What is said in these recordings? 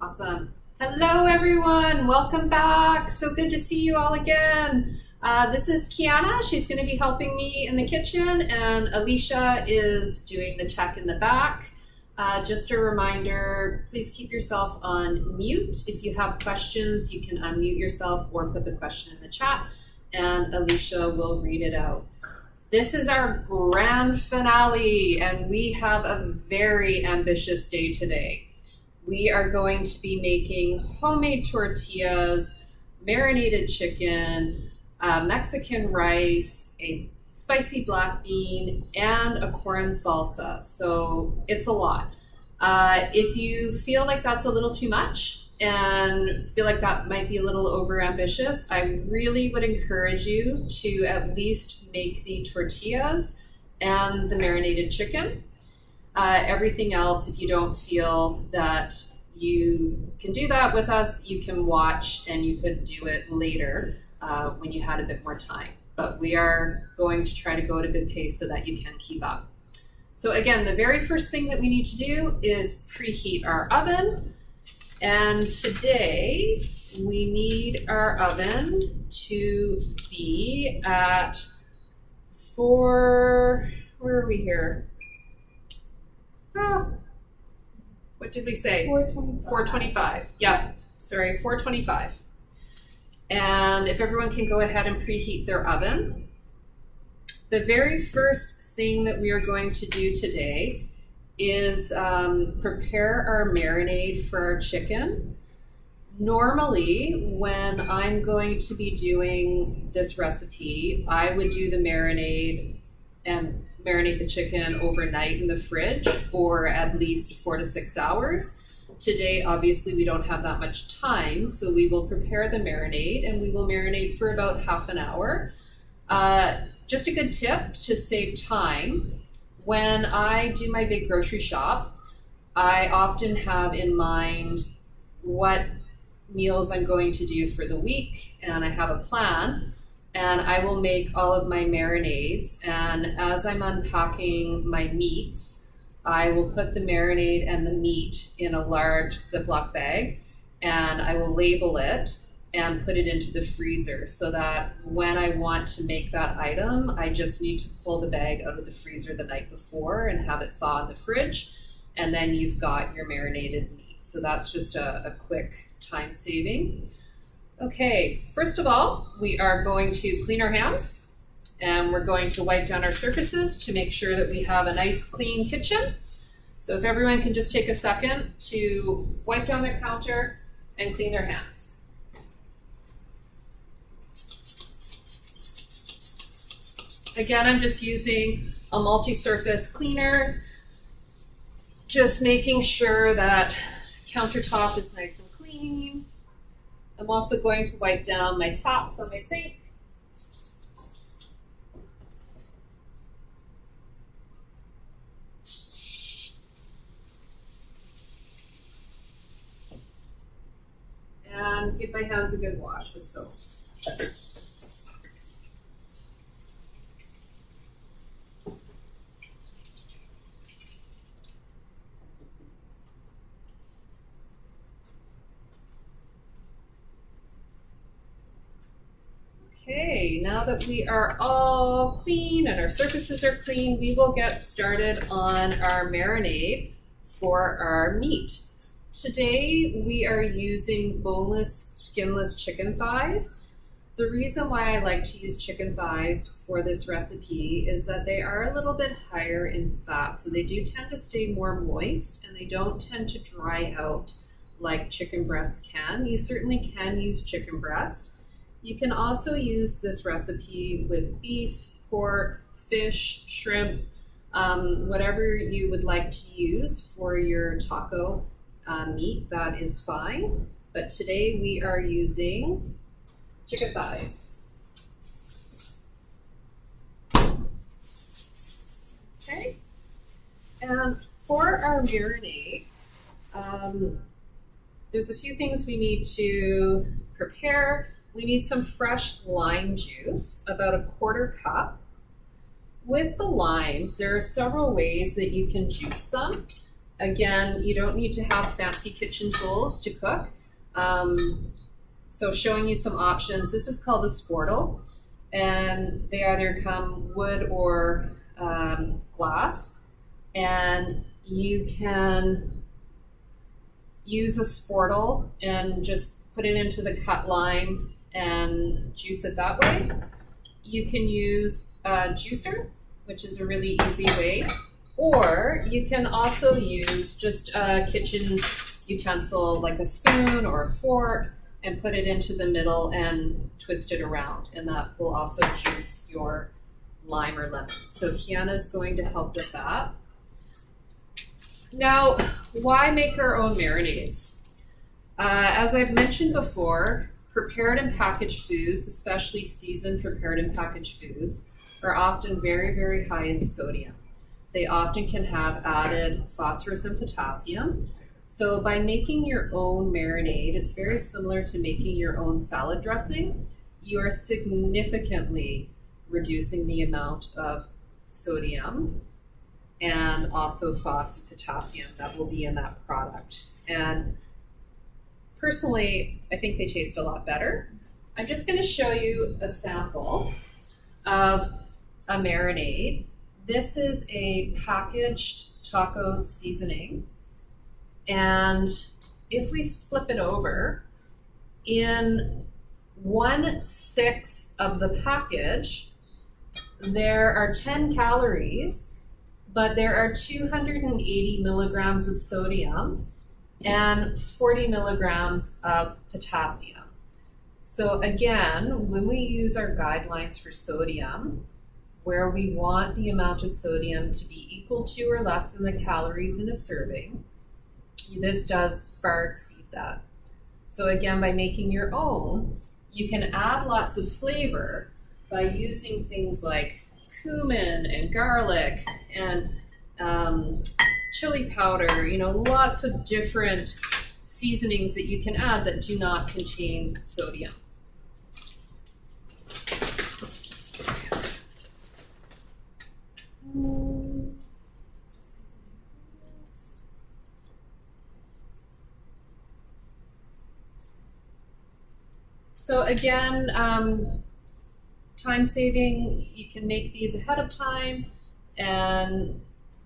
Awesome. Hello, everyone. Welcome back. So good to see you all again. This is Kiana. She's going to be helping me in the kitchen, and Alicia is doing the tech in the back. Just a reminder, please keep yourself on mute. If you have questions, you can unmute yourself or put the question in the chat, and Alicia will read it out. This is our grand finale, and we have a very ambitious day today. We are going to be making homemade tortillas, marinated chicken, Mexican rice, a spicy black bean, and a corn salsa. So it's a lot. If you feel like that's a little too much and feel like that might be a little over ambitious, I really would encourage you to at least make the tortillas and the marinated chicken. Everything else, if you don't feel that you can do that with us, you can watch and you could do it later when you had a bit more time. But we are going to try to go at a good pace so that you can keep up. So again, the very first thing that we need to do is preheat our oven. And today we need our oven to be at where are we here? What did we say? 425. Yeah, sorry, 425. And if everyone can go ahead and preheat their oven. The very first thing that we are going to do today is prepare our marinade for our chicken. Normally, when I'm going to be doing this recipe, I would do the marinade and marinate the chicken overnight in the fridge, or at least 4 to 6 hours. Today, obviously, we don't have that much time, so we will prepare the marinade and we will marinate for about half an hour. Just a good tip to save time. When I do my big grocery shop, I often have in mind what meals I'm going to do for the week, and I have a plan. And I will make all of my marinades, and as I'm unpacking my meats, I will put the marinade and the meat in a large Ziploc bag, and I will label it and put it into the freezer so that when I want to make that item, I just need to pull the bag out of the freezer the night before and have it thaw in the fridge, and then you've got your marinated meat. So that's just a quick time saving. Okay, first of all, we are going to clean our hands, and we're going to wipe down our surfaces to make sure that we have a nice clean kitchen. So if everyone can just take a second to wipe down their counter and clean their hands. Again, I'm just using a multi-surface cleaner, just making sure that countertop is nice and clean. I'm also going to wipe down my taps on my sink. And give my hands a good wash with soap. Okay, now that we are all clean and our surfaces are clean, we will get started on our marinade for our meat. Today, we are using boneless, skinless chicken thighs. The reason why I like to use chicken thighs for this recipe is that they are a little bit higher in fat, so they do tend to stay more moist and they don't tend to dry out like chicken breast can. You certainly can use chicken breast. You can also use this recipe with beef, pork, fish, shrimp, whatever you would like to use for your taco meat, that is fine. But today we are using chicken thighs. Okay, and for our marinade, there's a few things we need to prepare. We need some fresh lime juice, about a 1/4 cup. With the limes, there are several ways that you can juice them. Again, you don't need to have fancy kitchen tools to cook. So showing you some options. This is called a sportle, and they either come wood or glass, and you can use a sportle and just put it into the cut lime and juice it that way. You can use a juicer, which is a really easy way, or you can also use just a kitchen utensil like a spoon or a fork and put it into the middle and twist it around, and that will also juice your lime or lemon. So Kiana's going to help with that. Now, why make our own marinades? As I've mentioned before, prepared and packaged foods, especially seasoned prepared and packaged foods, are often very, very high in sodium. They often can have added phosphorus and potassium. So by making your own marinade, it's very similar to making your own salad dressing. You are significantly reducing the amount of sodium and also phos and potassium that will be in that product. And personally, I think they taste a lot better. I'm just going to show you a sample of a marinade. This is a packaged taco seasoning. And if we flip it over, in 1/6 of the package, there are 10 calories, but there are 280 milligrams of sodium and 40 milligrams of potassium. So again, when we use our guidelines for sodium, where we want the amount of sodium to be equal to or less than the calories in a serving, this does far exceed that. So again, by making your own, you can add lots of flavor by using things like cumin and garlic and chili powder, lots of different seasonings that you can add that do not contain sodium. So again, time saving, you can make these ahead of time, and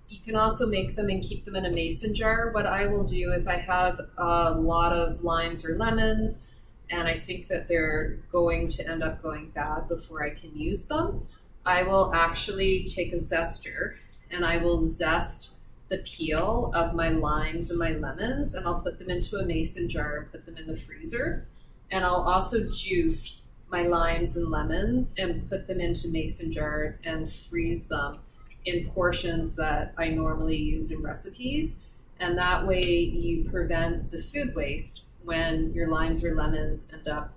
you can also make them and keep them in a mason jar. What I will do if I have a lot of limes or lemons and I think that they're going to end up going bad before I can use them, I will actually take a zester and I will zest the peel of my limes and my lemons, and I'll put them into a mason jar and put them in the freezer. And I'll also juice my limes and lemons and put them into mason jars and freeze them in portions that I normally use in recipes. And that way you prevent the food waste when your limes or lemons end up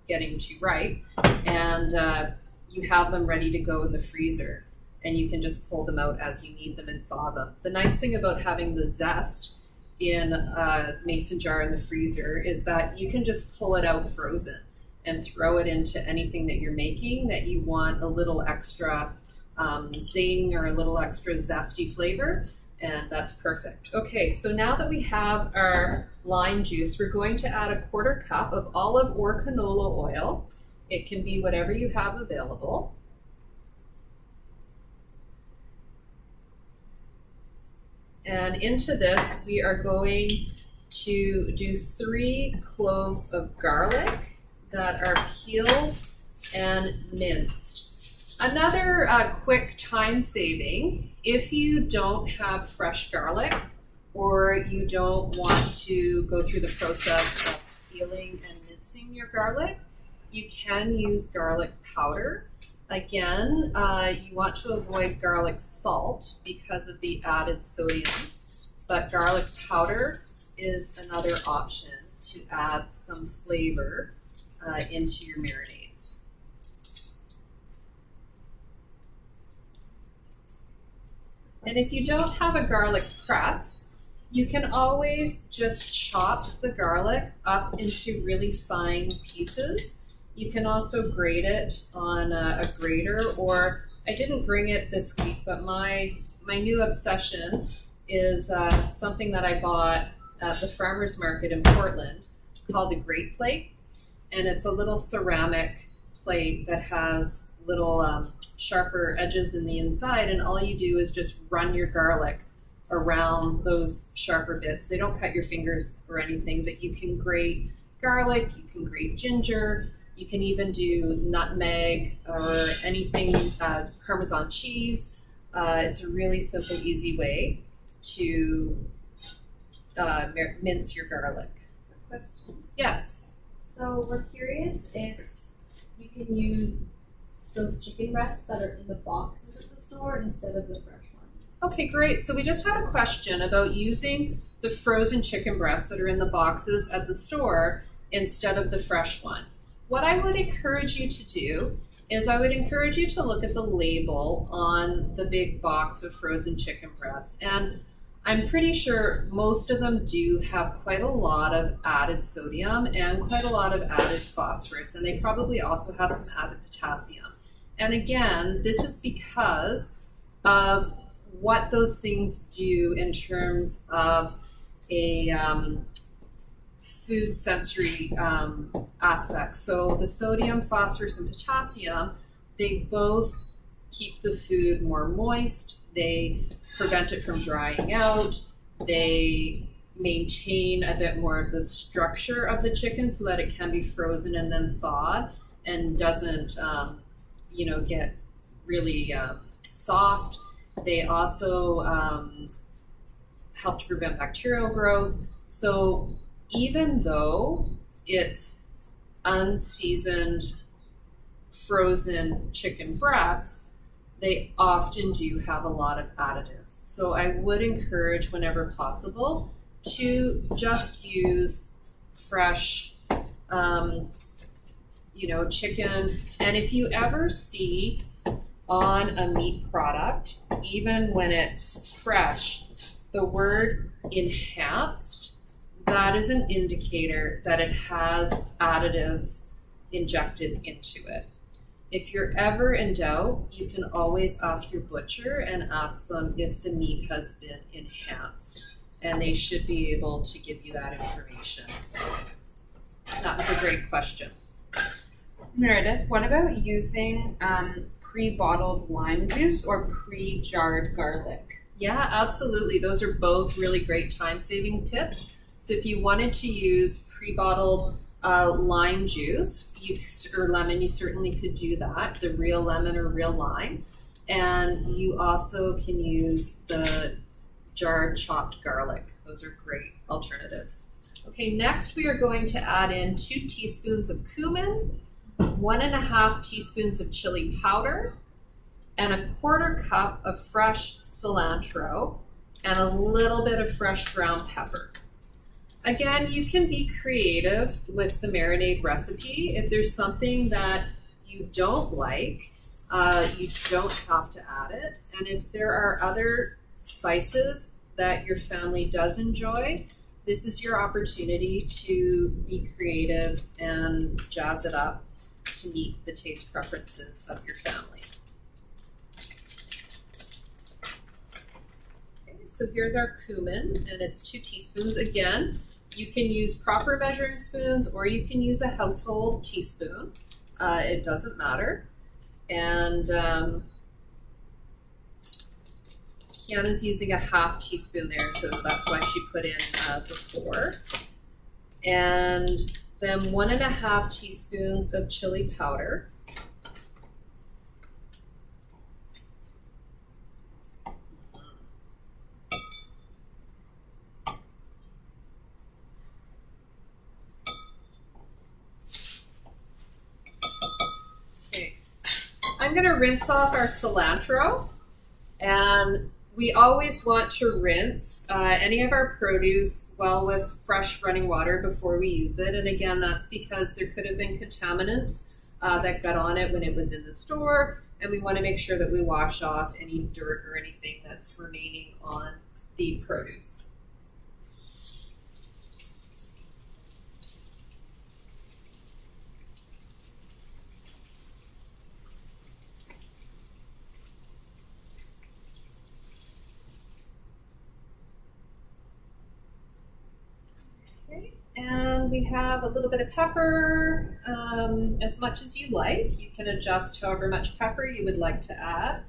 getting too ripe, and you have them ready to go in the freezer, and you can just pull them out as you need them and thaw them. The nice thing about having the zest in a mason jar in the freezer is that you can just pull it out frozen and throw it into anything that you're making that you want a little extra zing or a little extra zesty flavor, and that's perfect. Okay, so now that we have our lime juice, we're going to add a 1/4 cup of olive or canola oil. It can be whatever you have available. And into this, we are going to do 3 cloves of garlic that are peeled and minced. Another quick time saving, if you don't have fresh garlic or you don't want to go through the process of peeling and mincing your garlic, you can use garlic powder. Again, you want to avoid garlic salt because of the added sodium, but garlic powder is another option to add some flavor into your marinades. And if you don't have a garlic press, you can always just chop the garlic up into really fine pieces. You can also grate it on a grater, or I didn't bring it this week, but my new obsession is something that I bought at the farmer's market in Portland called a grate plate. And it's a little ceramic plate that has little sharper edges in the inside. And all you do is just run your garlic around those sharper bits. They don't cut your fingers or anything, but you can grate garlic, you can grate ginger, you can even do nutmeg or anything, Parmesan cheese. It's a really simple, easy way to mince your garlic. A question. Yes. So we're curious if you can use those chicken breasts that are in the boxes at the store instead of the fresh ones. Okay, great. So we just had a question about using the frozen chicken breasts that are in the boxes at the store instead of the fresh one. What I would encourage you to do is I would encourage you to look at the label on the big box of frozen chicken breast. And I'm pretty sure most of them do have quite a lot of added sodium and quite a lot of added phosphorus. And they probably also have some added potassium. And again, this is because of what those things do in terms of a food sensory aspect. So the sodium, phosphorus, and potassium, they both keep the food more moist. They prevent it from drying out. They maintain a bit more of the structure of the chicken so that it can be frozen and then thawed and doesn't, get really soft. They also help to prevent bacterial growth. So even though it's unseasoned frozen chicken breasts, they often do have a lot of additives. So I would encourage, whenever possible, to just use fresh, chicken. And if you ever see on a meat product, even when it's fresh, the word enhanced, that is an indicator that it has additives injected into it. If you're ever in doubt, you can always ask your butcher and ask them if the meat has been enhanced, and they should be able to give you that information. That was a great question. Meredith, what about using pre-bottled lime juice or pre-jarred garlic? Yeah, absolutely. Those are both really great time-saving tips. So if you wanted to use pre-bottled lime juice or lemon, you certainly could do that, the real lemon or real lime. And you also can use the jarred chopped garlic. Those are great alternatives. Okay, next we are going to add in 2 teaspoons of cumin, 1.5 teaspoons of chili powder, and 1/4 cup of fresh cilantro, and a little bit of fresh ground pepper. Again, you can be creative with the marinade recipe. If there's something that you don't like, you don't have to add it. And if there are other spices that your family does enjoy, this is your opportunity to be creative and jazz it up to meet the taste preferences of your family. Okay, so here's our cumin, and it's 2 teaspoons. Again, you can use proper measuring spoons or you can use a household teaspoon. It doesn't matter. And Kiana's using a 1/2 teaspoon there, so that's why she put in the 4. And then 1.5 teaspoons of chili powder. Okay, I'm going to rinse off our cilantro, and we always want to rinse any of our produce well with fresh running water before we use it. And again, that's because there could have been contaminants that got on it when it was in the store. And we want to make sure that we wash off any dirt or anything that's remaining on the produce. we have a little bit of pepper, as much as you like. You can adjust however much pepper you would like to add.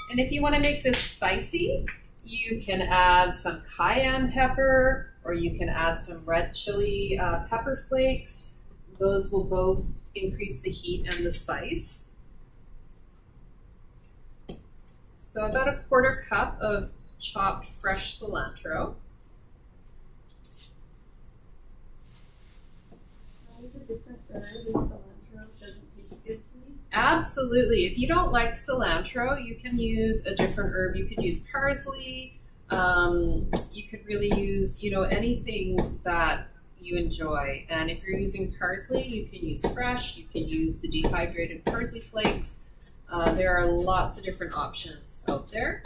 And if you want to make this spicy, you can add some cayenne pepper, or you can add some red chili pepper flakes. Those will both increase the heat and the spice. So about a 1/4 cup of chopped fresh cilantro. Is a different herb in cilantro doesn't taste good to me? Absolutely. If you don't like cilantro, you can use a different herb. You could use parsley. You could really use, anything that you enjoy. And if you're using parsley, you can use fresh. You can use the dehydrated parsley flakes. There are lots of different options out there.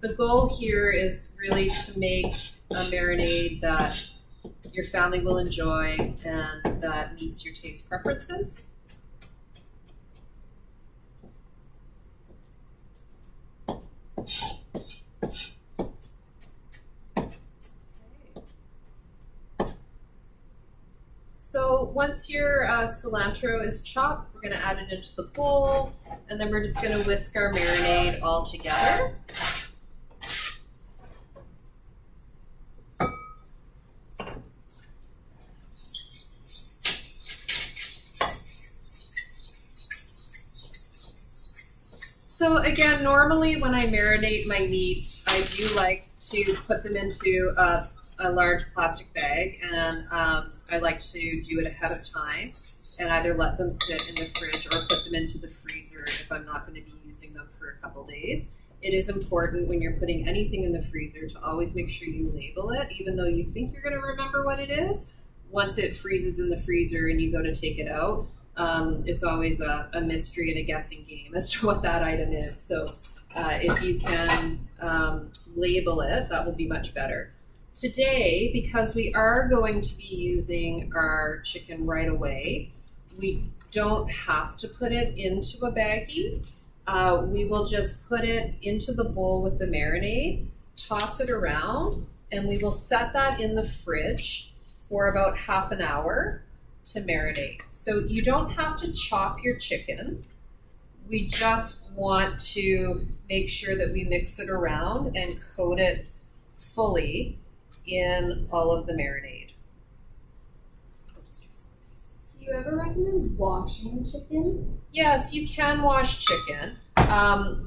The goal here is really to make a marinade that your family will enjoy and that meets your taste preferences. So once your cilantro is chopped, we're going to add it into the bowl, and then we're just going to whisk our marinade all together. So again, normally when I marinate my meats, I do like to put them into a large plastic bag, and I like to do it ahead of time and either let them sit in the fridge or put them into the freezer if I'm not going to be using them for a couple days. It is important when you're putting anything in the freezer to always make sure you label it, even though you think you're going to remember what it is. Once it freezes in the freezer and you go to take it out, it's always a mystery and a guessing game as to what that item is. So if you can label it, that will be much better. Today, because we are going to be using our chicken right away, we don't have to put it into a baggie. We will just put it into the bowl with the marinade, toss it around, and we will set that in the fridge for about half an hour to marinate. So you don't have to chop your chicken. We just want to make sure that we mix it around and coat it fully in all of the marinade. I'll just do 4 pieces. Do you ever recommend washing chicken? Yes, you can wash chicken.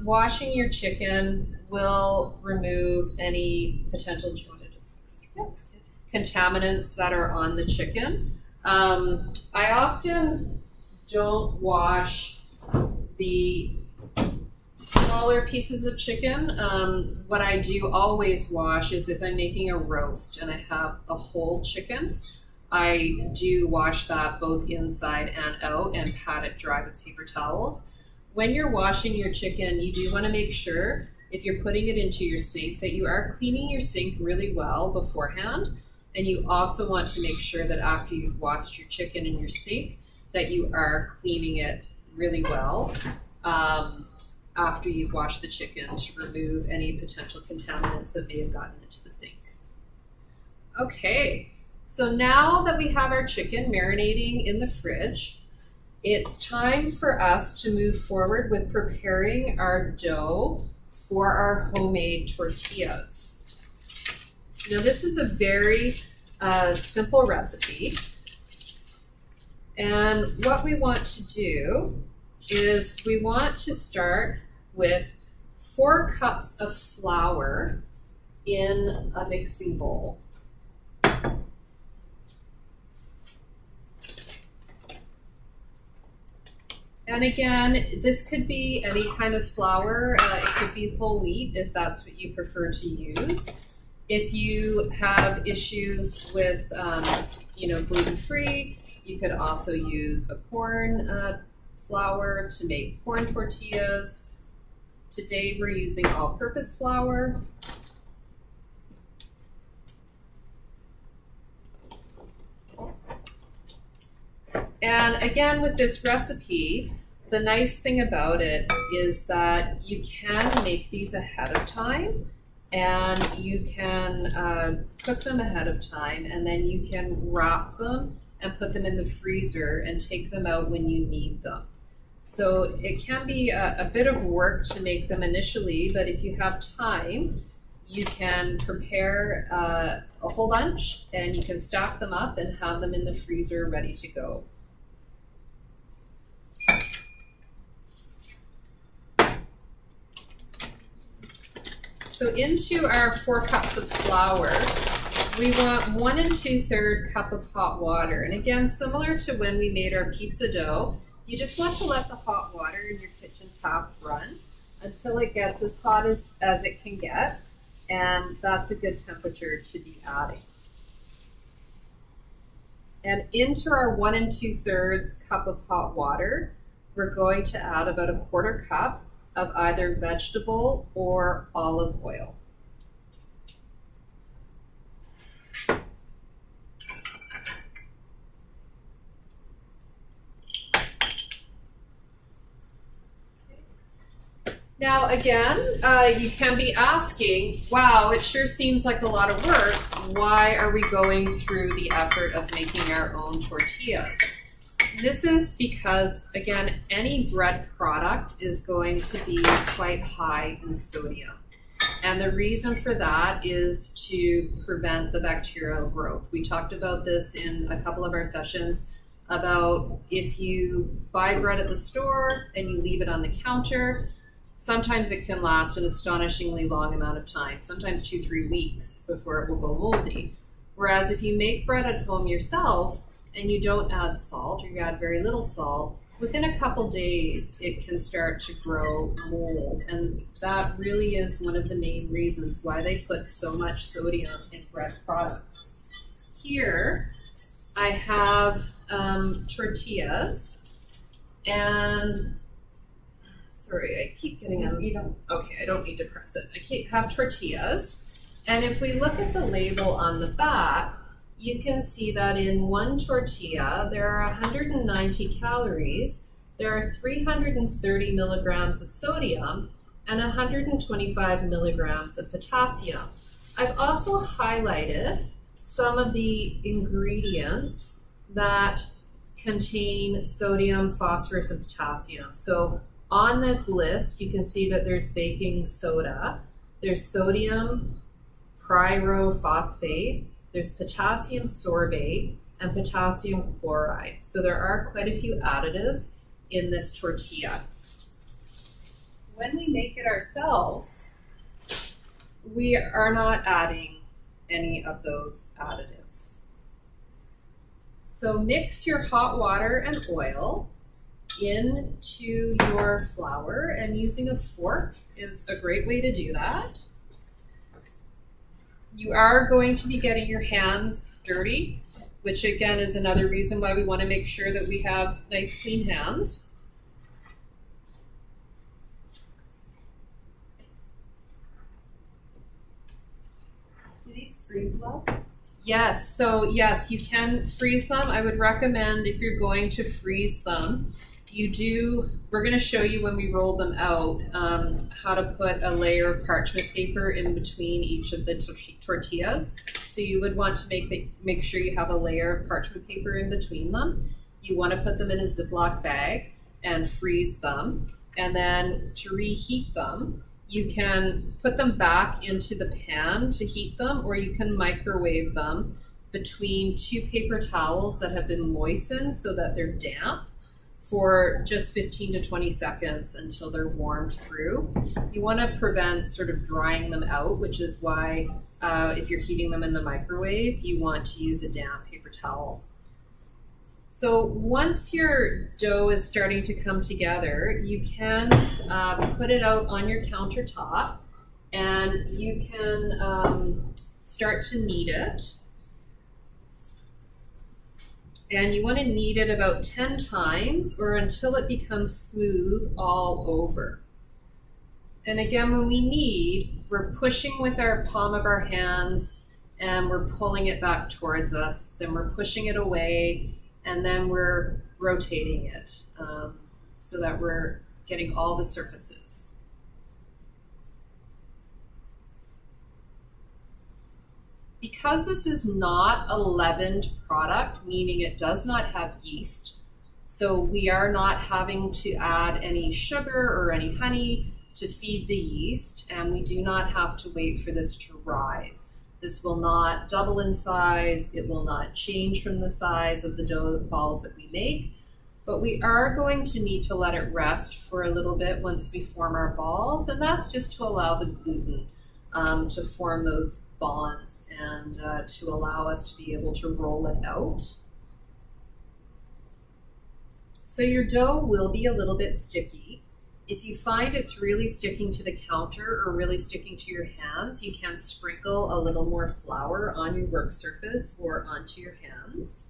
Washing your chicken will remove any potential, do you want to just mix it? Yeah. Contaminants that are on the chicken. I often don't wash the smaller pieces of chicken. What I do always wash is if I'm making a roast and I have a whole chicken, I do wash that both inside and out and pat it dry with paper towels. When you're washing your chicken, you do want to make sure, if you're putting it into your sink, that you are cleaning your sink really well beforehand. And you also want to make sure that after you've washed your chicken in your sink, that you are cleaning it really well after you've washed the chicken to remove any potential contaminants that may have gotten into the sink. Okay, so now that we have our chicken marinating in the fridge, it's time for us to move forward with preparing our dough for our homemade tortillas. Now this is a very simple recipe, and what we want to do is we want to start with 4 cups of flour in a mixing bowl. And again, this could be any kind of flour. It could be whole wheat if that's what you prefer to use. If you have issues with, gluten-free, you could also use a corn flour to make corn tortillas. Today we're using all-purpose flour. And again, with this recipe, the nice thing about it is that you can make these ahead of time and you can cook them ahead of time, and then you can wrap them and put them in the freezer and take them out when you need them. So it can be a bit of work to make them initially, but if you have time, you can prepare a whole bunch and you can stack them up and have them in the freezer ready to go. So into our 4 cups of flour, we want 1 2/3 cup of hot water. And again, similar to when we made our pizza dough, you just want to let the hot water in your kitchen tap run until it gets as hot as it can get. And that's a good temperature to be adding. And into our 1 2/3 cup of hot water, we're going to add about 1/4 cup of either vegetable or olive oil. Now again, you can be asking, wow, it sure seems like a lot of work. Why are we going through the effort of making our own tortillas? This is because, again, any bread product is going to be quite high in sodium. And the reason for that is to prevent the bacterial growth. We talked about this in a couple of our sessions about if you buy bread at the store and you leave it on the counter, sometimes it can last an astonishingly long amount of time, sometimes 2-3 weeks before it will go moldy. Whereas if you make bread at home yourself and you don't add salt, or you add very little salt, within a couple days it can start to grow mold. And that really is one of the main reasons why they put so much sodium in bread products. Here I have tortillas, and sorry, I keep getting them. Okay, I don't need to press it. I have tortillas. And if we look at the label on the back, you can see that in one tortilla, there are 190 calories, there are 330 milligrams of sodium, and 125 milligrams of potassium. I've also highlighted some of the ingredients that contain sodium, phosphorus, and potassium. So on this list, you can see that there's baking soda, there's sodium pyrophosphate, there's potassium sorbate, and potassium chloride. So there are quite a few additives in this tortilla. When we make it ourselves, we are not adding any of those additives. So mix your hot water and oil into your flour, and using a fork is a great way to do that. You are going to be getting your hands dirty, which again is another reason why we want to make sure that we have nice clean hands. Do these freeze well? Yes, so yes, you can freeze them. I would recommend, if you're going to freeze them, we're going to show you when we roll them out how to put a layer of parchment paper in between each of the tortillas. So you would want to make sure you have a layer of parchment paper in between them. You want to put them in a Ziploc bag and freeze them. And then to reheat them, you can put them back into the pan to heat them, or you can microwave them between 2 paper towels that have been moistened so that they're damp, for just 15 to 20 seconds until they're warmed through. You want to prevent sort of drying them out, which is why if you're heating them in the microwave, you want to use a damp paper towel. So once your dough is starting to come together, you can put it out on your countertop, and you can start to knead it. And you want to knead it about 10 times or until it becomes smooth all over. And again, when we knead, we're pushing with our palm of our hands and we're pulling it back towards us. Then we're pushing it away, and then we're rotating it so that we're getting all the surfaces. Because this is not a leavened product, meaning it does not have yeast, so we are not having to add any sugar or any honey to feed the yeast, and we do not have to wait for this to rise. This will not double in size, it will not change from the size of the dough balls that we make, but we are going to need to let it rest for a little bit once we form our balls, and that's just to allow the gluten to form those bonds and to allow us to be able to roll it out. So your dough will be a little bit sticky. If you find it's really sticking to the counter or really sticking to your hands, you can sprinkle a little more flour on your work surface or onto your hands.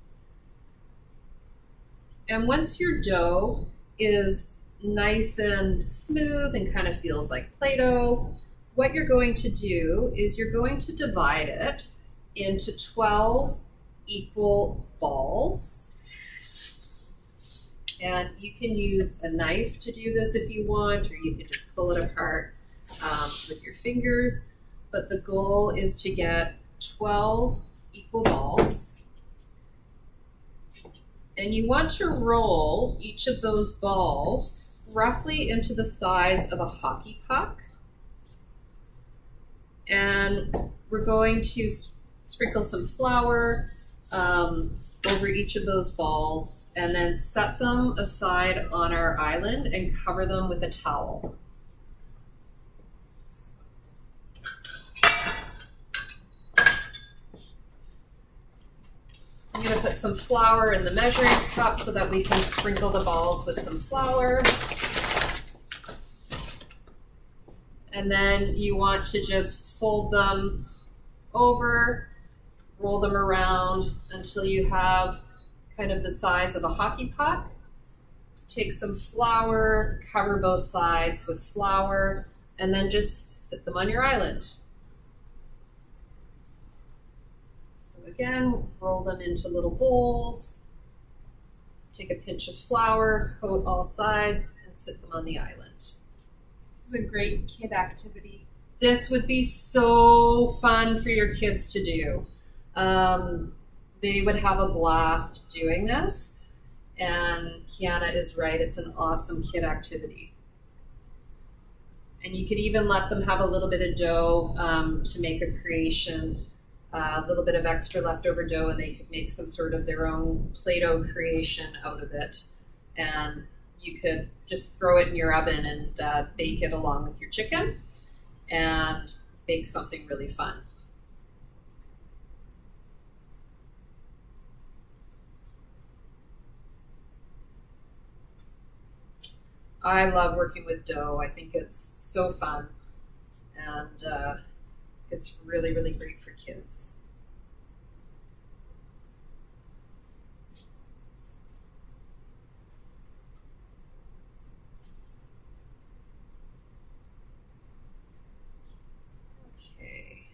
And once your dough is nice and smooth and kind of feels like Play-Doh, what you're going to do is you're going to divide it into 12 equal balls. And you can use a knife to do this if you want, or you can just pull it apart with your fingers. But the goal is to get 12 equal balls. And you want to roll each of those balls roughly into the size of a hockey puck. And we're going to sprinkle some flour over each of those balls and then set them aside on our island and cover them with a towel. I'm going to put some flour in the measuring cup so that we can sprinkle the balls with some flour. And then you want to just fold them over, roll them around until you have kind of the size of a hockey puck. Take some flour, cover both sides with flour, and then just sit them on your island. So again, roll them into little bowls, take a pinch of flour, coat all sides, and sit them on the island. This is a great kid activity. This would be so fun for your kids to do. They would have a blast doing this, and Kiana is right, it's an awesome kid activity. And you could even let them have a little bit of dough to make a creation, a little bit of extra leftover dough, and they could make some sort of their own Play-Doh creation out of it. And you could just throw it in your oven and bake it along with your chicken and bake something really fun. I love working with dough. I think it's so fun, and it's really, really great for kids. Okay.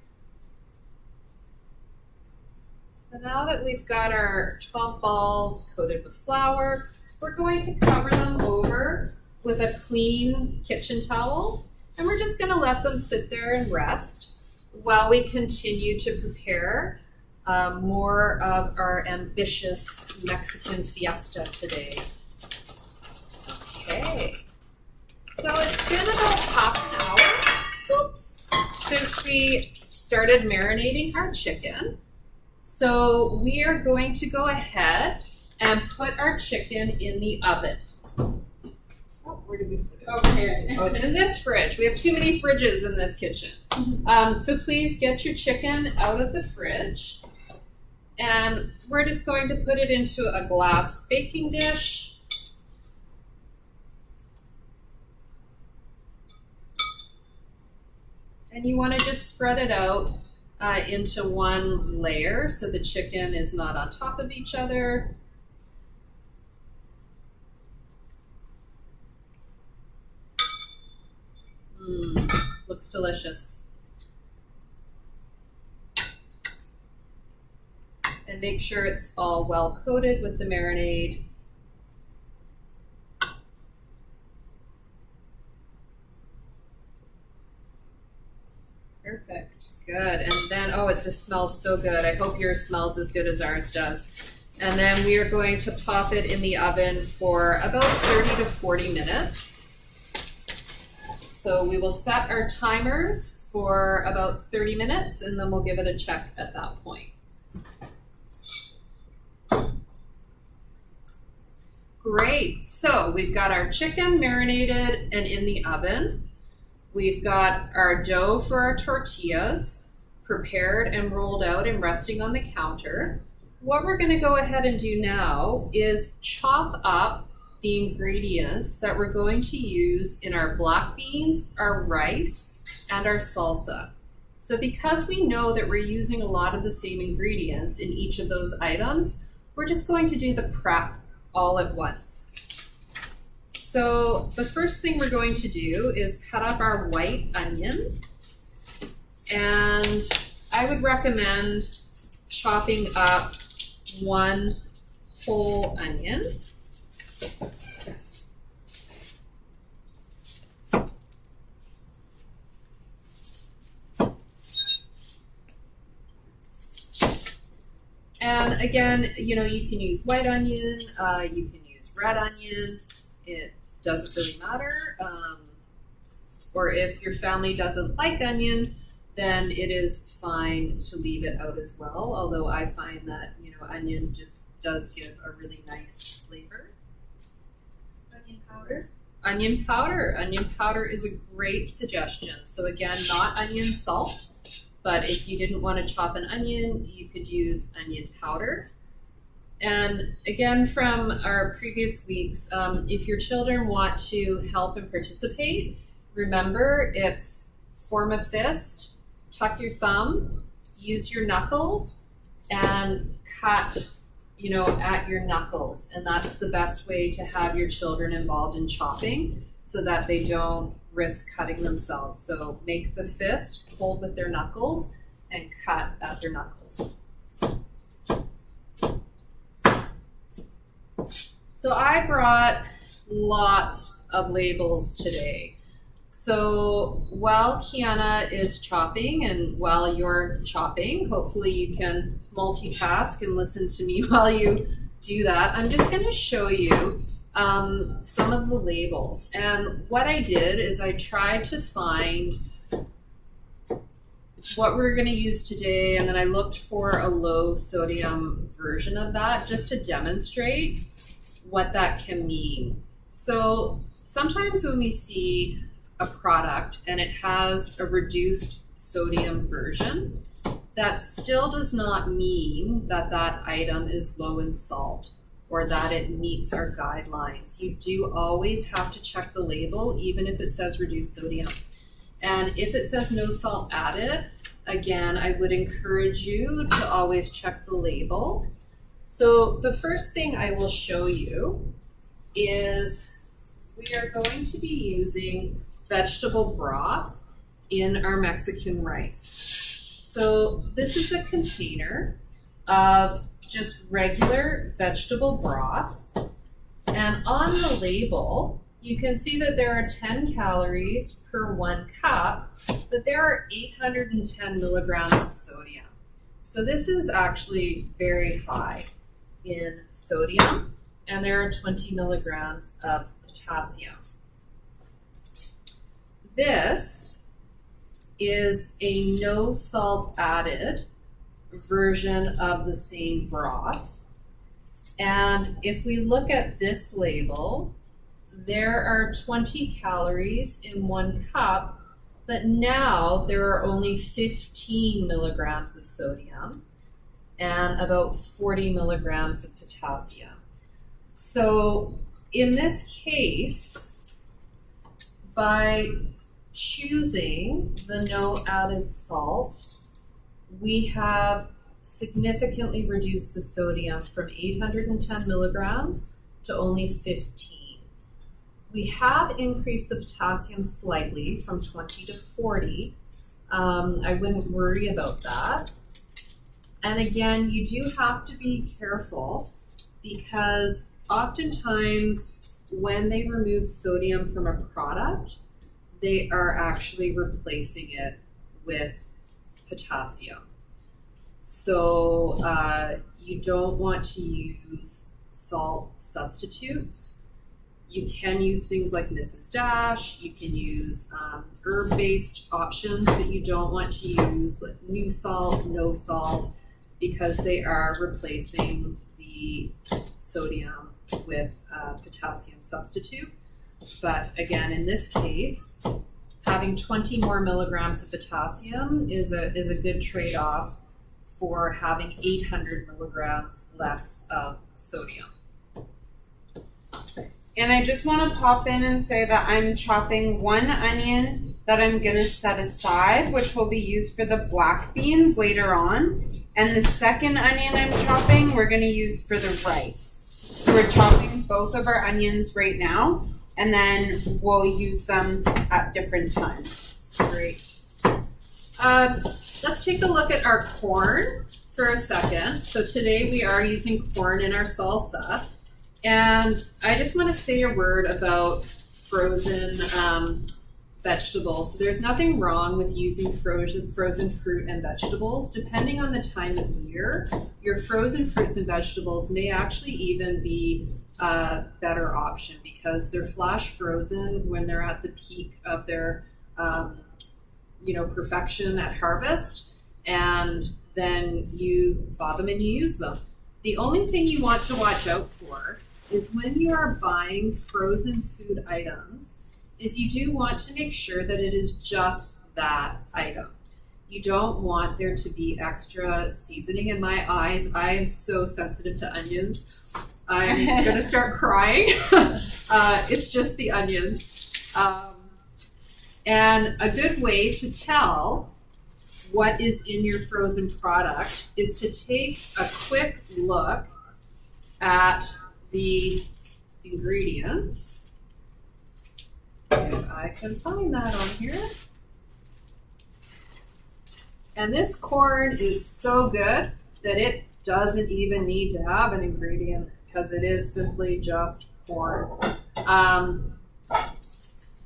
So now that we've got our 12 balls coated with flour, we're going to cover them over with a clean kitchen towel, and we're just going to let them sit there and rest while we continue to prepare more of our ambitious Mexican fiesta today. Okay, so it's been about half an hour, since we started marinating our chicken. So we are going to go ahead and put our chicken in the oven. Where did we put it? Okay. Oh, it's in this fridge. We have too many fridges in this kitchen. So please get your chicken out of the fridge. And we're just going to put it into a glass baking dish. And you want to just spread it out into one layer so the chicken is not on top of each other. Looks delicious. And make sure it's all well coated with the marinade. Perfect. Good. And then, oh, it just smells so good. I hope yours smells as good as ours does. And then we are going to pop it in the oven for about 30 to 40 minutes. So we will set our timers for about 30 minutes and then we'll give it a check at that point. Great. So we've got our chicken marinated and in the oven. We've got our dough for our tortillas prepared and rolled out and resting on the counter. What we're going to go ahead and do now is chop up the ingredients that we're going to use in our black beans, our rice, and our salsa. So because we know that we're using a lot of the same ingredients in each of those items, we're just going to do the prep all at once. So the first thing we're going to do is cut up our white onion, and I would recommend chopping up one whole onion. And again, you know, you can use white onion, you can use red onion, it doesn't really matter. Or if your family doesn't like onion, then it is fine to leave it out as well. Although I find that, you know, onion just does give a really nice flavor. Onion powder. Onion powder. Onion powder is a great suggestion. So again, not onion salt. But if you didn't want to chop an onion, you could use onion powder. And again, from our previous weeks, if your children want to help and participate, remember it's form a fist, tuck your thumb, use your knuckles, and cut, you know, at your knuckles. And that's the best way to have your children involved in chopping so that they don't risk cutting themselves. So make the fist, hold with their knuckles, and cut at their knuckles. So I brought lots of labels today. So while Kiana is chopping and while you're chopping, hopefully you can multitask and listen to me while you do that. I'm just going to show you some of the labels. And what I did is I tried to find what we're going to use today, and then I looked for a low sodium version of that just to demonstrate what that can mean. So sometimes when we see a product and it has a reduced sodium version, that still does not mean that that item is low in salt or that it meets our guidelines. You do always have to check the label, even if it says reduced sodium. And if it says no salt added, again, I would encourage you to always check the label. So the first thing I will show you is we are going to be using vegetable broth in our Mexican rice. So this is a container of just regular vegetable broth. And on the label, you can see that there are 10 calories per 1 cup, but there are 810 milligrams of sodium. So this is actually very high in sodium, and there are 20 milligrams of potassium. This is a no salt added version of the same broth. And if we look at this label, there are 20 calories in 1 cup, but now there are only 15 milligrams of sodium and about 40 milligrams of potassium. So in this case, by choosing the no added salt, we have significantly reduced the sodium from 810 milligrams to only 15. We have increased the potassium slightly from 20 to 40. I wouldn't worry about that. And again, you do have to be careful because oftentimes when they remove sodium from a product, they are actually replacing it with potassium. So you don't want to use salt substitutes. You can use things like Mrs. Dash, you can use herb-based options, but you don't want to use like new salt, no salt, because they are replacing the sodium with potassium substitute. But again, in this case, having 20 more milligrams of potassium is a good trade-off for having 800 milligrams less of sodium. And I just want to pop in and say that I'm chopping one onion that I'm going to set aside, which will be used for the black beans later on. And the second onion I'm chopping, we're going to use for the rice. So we're chopping both of our onions right now, and then we'll use them at different times. Great. Let's take a look at our corn for a second. So today we are using corn in our salsa. And I just want to say a word about frozen vegetables. So there's nothing wrong with using frozen fruit and vegetables. Depending on the time of year, your frozen fruits and vegetables may actually even be a better option because they're flash frozen when they're at the peak of their perfection at harvest, and then you thaw them and you use them. The only thing you want to watch out for is when you are buying frozen food items is you do want to make sure that it is just that item. You don't want there to be extra seasoning. In my eyes, I am so sensitive to onions. I'm going to start crying. It's just the onions. And a good way to tell what is in your frozen product is to take a quick look at the ingredients. If I can find that on here. And this corn is so good that it doesn't even need to have an ingredient because it is simply just corn.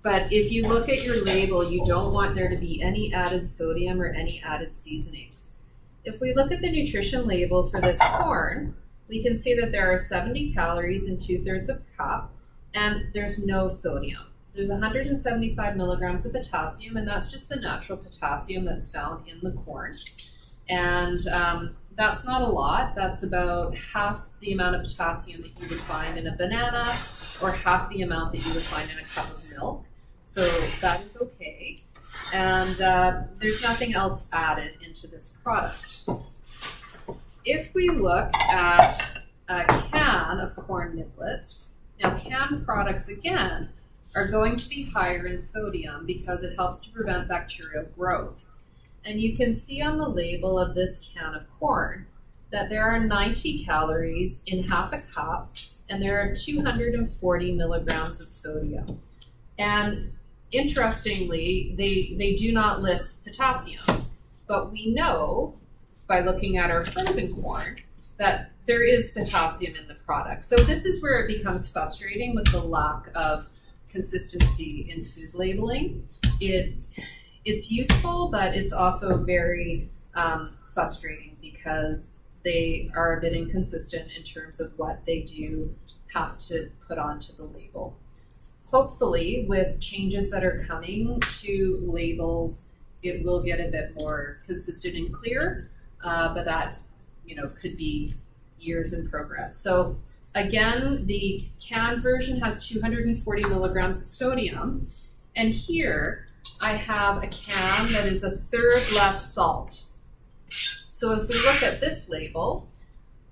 But if you look at your label, you don't want there to be any added sodium or any added seasonings. If we look at the nutrition label for this corn, we can see that there are 70 calories in 2/3 of a cup, and there's no sodium. There's 175 milligrams of potassium, and that's just the natural potassium that's found in the corn. And that's not a lot. That's about half the amount of potassium that you would find in a banana, or half the amount that you would find in a cup of milk. So that is okay. And there's nothing else added into this product. If we look at a can of corn niblets, now canned products again are going to be higher in sodium because it helps to prevent bacterial growth. And you can see on the label of this can of corn that there are 90 calories in half a cup, and there are 240 milligrams of sodium. And interestingly, they do not list potassium, but we know by looking at our frozen corn that there is potassium in the product. So this is where it becomes frustrating with the lack of consistency in food labeling. It's useful, but it's also very frustrating because they are a bit inconsistent in terms of what they do have to put onto the label. Hopefully, with changes that are coming to labels, it will get a bit more consistent and clear, but that could be years in progress. So again, the canned version has 240 milligrams of sodium, and here I have a can that is 1/3 less salt. So if we look at this label,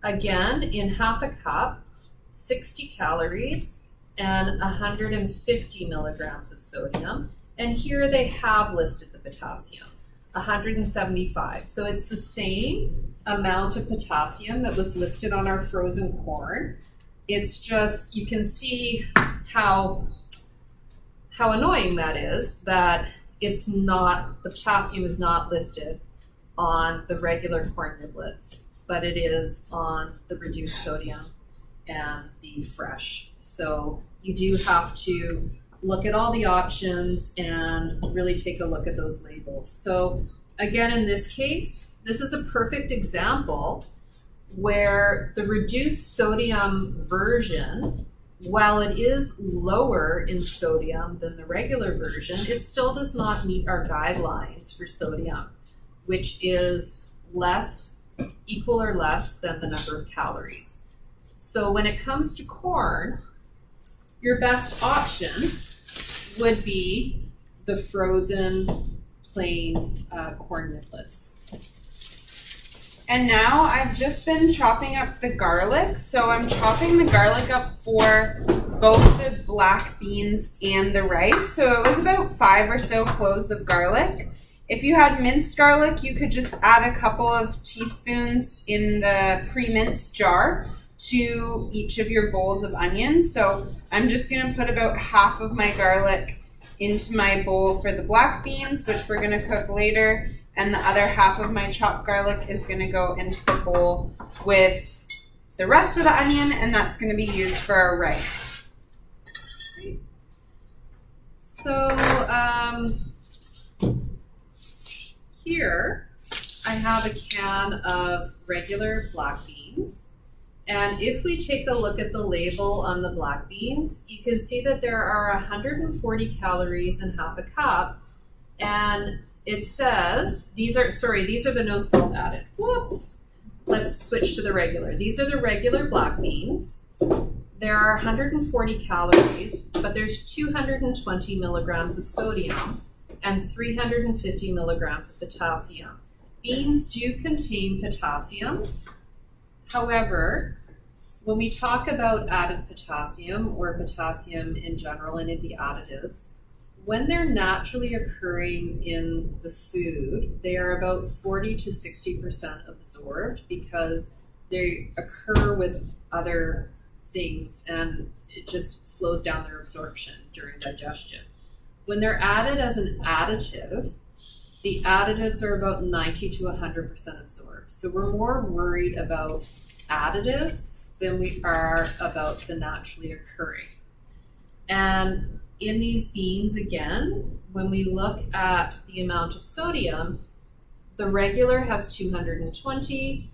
again, in half a cup, 60 calories and 150 milligrams of sodium. And here they have listed the potassium, 175. So it's the same amount of potassium that was listed on our frozen corn. It's just, you can see how annoying that is, that it's not, the potassium is not listed on the regular corn niblets, but it is on the reduced sodium and the fresh. So you do have to look at all the options and really take a look at those labels. So again, in this case, this is a perfect example where the reduced sodium version, while it is lower in sodium than the regular version, it still does not meet our guidelines for sodium, which is equal or less than the number of calories. So when it comes to corn, your best option would be the frozen plain corn niblets. And now I've just been chopping up the garlic. So I'm chopping the garlic up for both the black beans and the rice. So it was about 5 or so cloves of garlic. If you had minced garlic, you could just add a couple of teaspoons in the pre-minced jar to each of your bowls of onions. So I'm just going to put about half of my garlic into my bowl for the black beans, which we're going to cook later. And the other half of my chopped garlic is going to go into the bowl with the rest of the onion, and that's going to be used for our rice. So here I have a can of regular black beans. And if we take a look at the label on the black beans, you can see that there are 140 calories in half a cup. And it says, these are the no salt added. Whoops. Let's switch to the regular. These are the regular black beans. There are 140 calories, but there's 220 milligrams of sodium and 350 milligrams of potassium. Beans do contain potassium. However, when we talk about added potassium or potassium in general and in the additives, when they're naturally occurring in the food, they are about 40 to 60% absorbed because they occur with other things and it just slows down their absorption during digestion. When they're added as an additive, the additives are about 90 to 100% absorbed. So we're more worried about additives than we are about the naturally occurring. And in these beans, again, when we look at the amount of sodium, the regular has 220,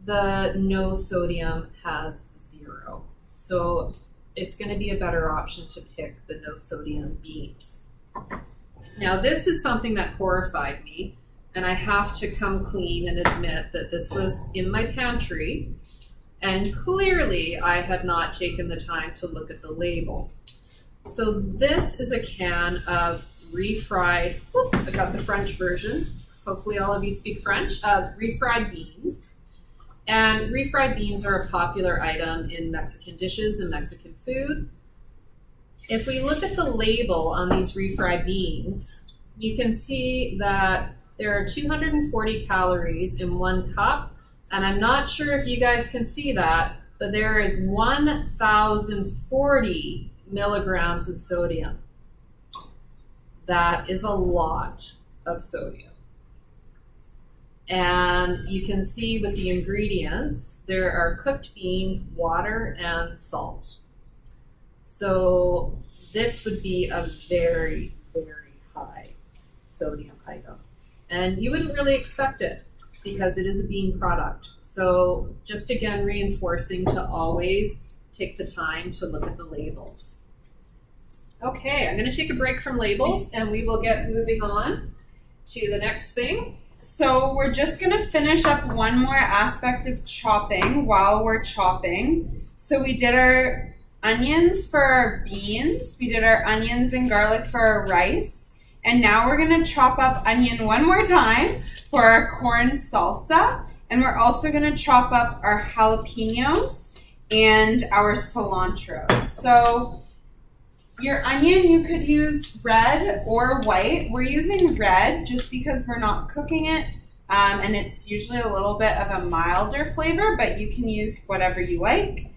the no sodium has 0. So it's going to be a better option to pick the no sodium beans. Now, this is something that horrified me, and I have to come clean and admit that this was in my pantry, and clearly I had not taken the time to look at the label. So this is a can of refried, I got the French version, hopefully all of you speak French, refried beans. And refried beans are a popular item in Mexican dishes and Mexican food. If we look at the label on these refried beans, you can see that there are 240 calories in 1 cup. And I'm not sure if you guys can see that, but there is 1,040 milligrams of sodium. That is a lot of sodium. And you can see with the ingredients, there are cooked beans, water, and salt. So this would be a very, very high sodium item. And you wouldn't really expect it because it is a bean product. So just again, reinforcing to always take the time to look at the labels. Okay, I'm going to take a break from labels and we will get moving on to the next thing. So we're just going to finish up one more aspect of chopping while we're chopping. So we did our onions for our beans, we did our onions and garlic for our rice, and now we're going to chop up onion one more time for our corn salsa, and we're also going to chop up our jalapenos and our cilantro. So your onion, you could use red or white. We're using red just because we're not cooking it, and it's usually a little bit of a milder flavor, but you can use whatever you like.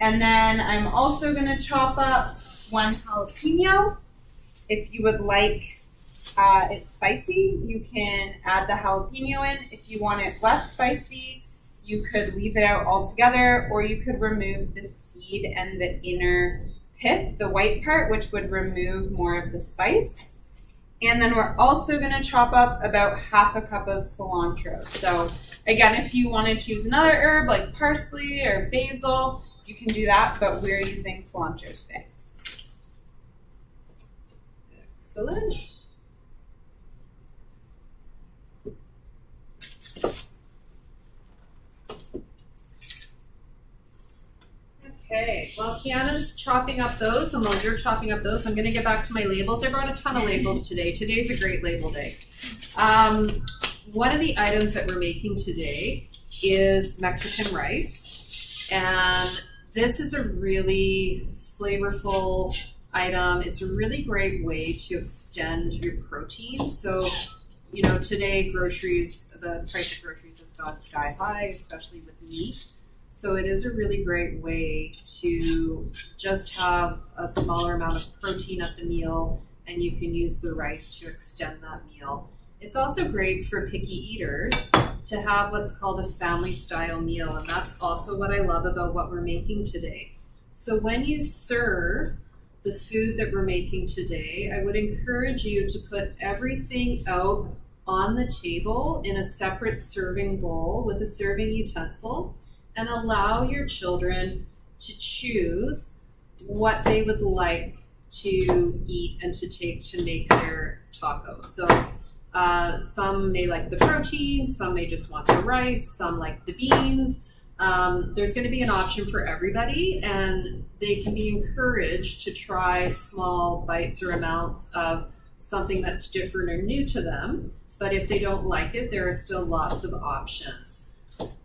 And then I'm also going to chop up 1 jalapeno. If you would like it spicy, you can add the jalapeno in. If you want it less spicy, you could leave it out altogether, or you could remove the seed and the inner pith, the white part, which would remove more of the spice. And then we're also going to chop up about half a cup of cilantro. So again, if you wanted to use another herb like parsley or basil, you can do that, but we're using cilantro today. Excellent. Okay, well, Kiana's chopping up those, and while you're chopping up those, I'm going to get back to my labels. I brought a ton of labels today. Today's a great label day. One of the items that we're making today is Mexican rice, and this is a really flavorful item. It's a really great way to extend your protein. So, you know, today groceries, the price of groceries has gone sky high, especially with meat. So it is a really great way to just have a smaller amount of protein at the meal, and you can use the rice to extend that meal. It's also great for picky eaters to have what's called a family style meal, and that's also what I love about what we're making today. So when you serve the food that we're making today, I would encourage you to put everything out on the table in a separate serving bowl with a serving utensil, and allow your children to choose what they would like to eat and to take to make their taco. So some may like the protein, some may just want the rice, some like the beans. There's going to be an option for everybody, and they can be encouraged to try small bites or amounts of something that's different or new to them. But if they don't like it, there are still lots of options.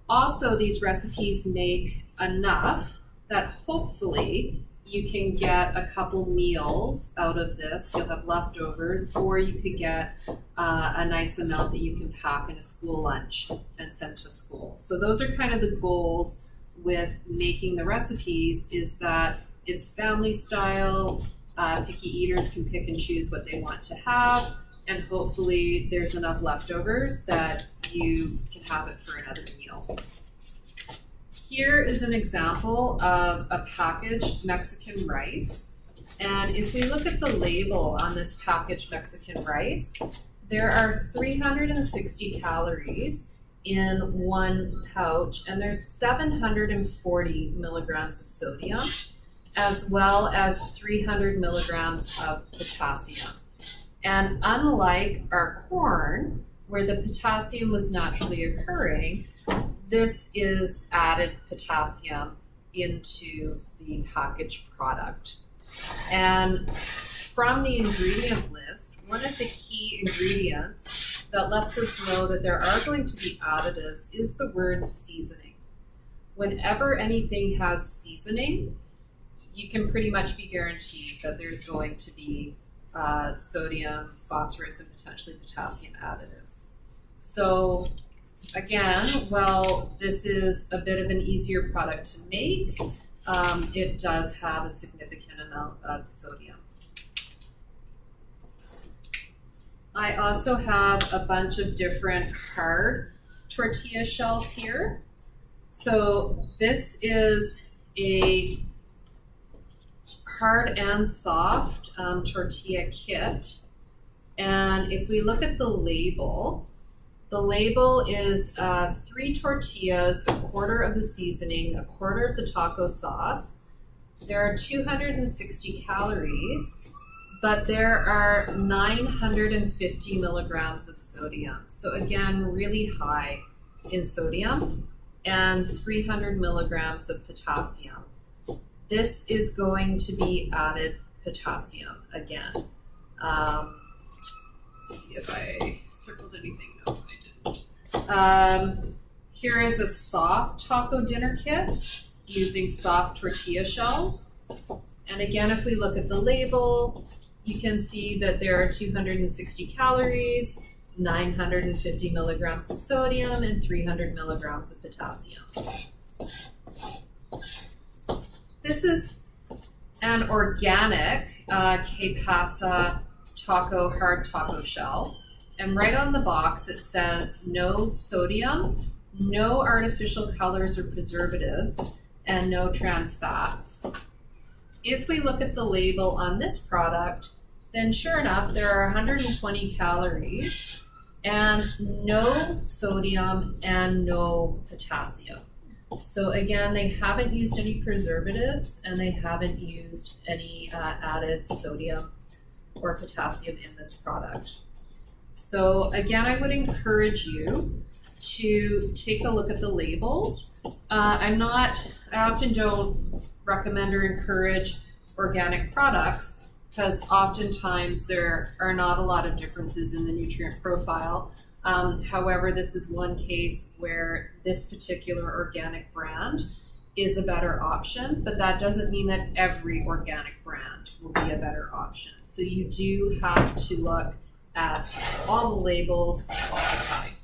Also, these recipes make enough that hopefully you can get a couple meals out of this. You'll have leftovers, or you could get a nice amount that you can pack in a school lunch and send to school. So those are kind of the goals with making the recipes, is that it's family style, picky eaters can pick and choose what they want to have, and hopefully there's enough leftovers that you can have it for another meal. Here is an example of a packaged Mexican rice. And if we look at the label on this packaged Mexican rice, there are 360 calories in one pouch, and there's 740 milligrams of sodium, as well as 300 milligrams of potassium. And unlike our corn, where the potassium was naturally occurring, this is added potassium into the packaged product. And from the ingredient list, one of the key ingredients that lets us know that there are going to be additives is the word seasoning. Whenever anything has seasoning, you can pretty much be guaranteed that there's going to be sodium, phosphorus, and potentially potassium additives. So again, well, this is a bit of an easier product to make. It does have a significant amount of sodium. I also have a bunch of different hard tortilla shells here. So this is a hard and soft tortilla kit. And if we look at the label is 3 tortillas, a quarter of the seasoning, a quarter of the taco sauce. There are 260 calories, but there are 950 milligrams of sodium. So again, really high in sodium, and 300 milligrams of potassium. This is going to be added potassium again. Let's see if I circled anything. No, I didn't. Here is a soft taco dinner kit using soft tortilla shells. And again, if we look at the label, you can see that there are 260 calories, 950 milligrams of sodium, and 300 milligrams of potassium. This is an organic que pasa hard taco shell, and right on the box it says no sodium, no artificial colors or preservatives, and no trans fats. if we look at the label on this product, then sure enough, there are 120 calories and no sodium and no potassium. So again, they haven't used any preservatives and they haven't used any added sodium or potassium in this product. So again, I would encourage you to take a look at the labels. I often don't recommend or encourage organic products because oftentimes there are not a lot of differences in the nutrient profile. However, this is one case where this particular organic brand is a better option, but that doesn't mean that every organic brand will be a better option. So you do have to look at all the labels all the time.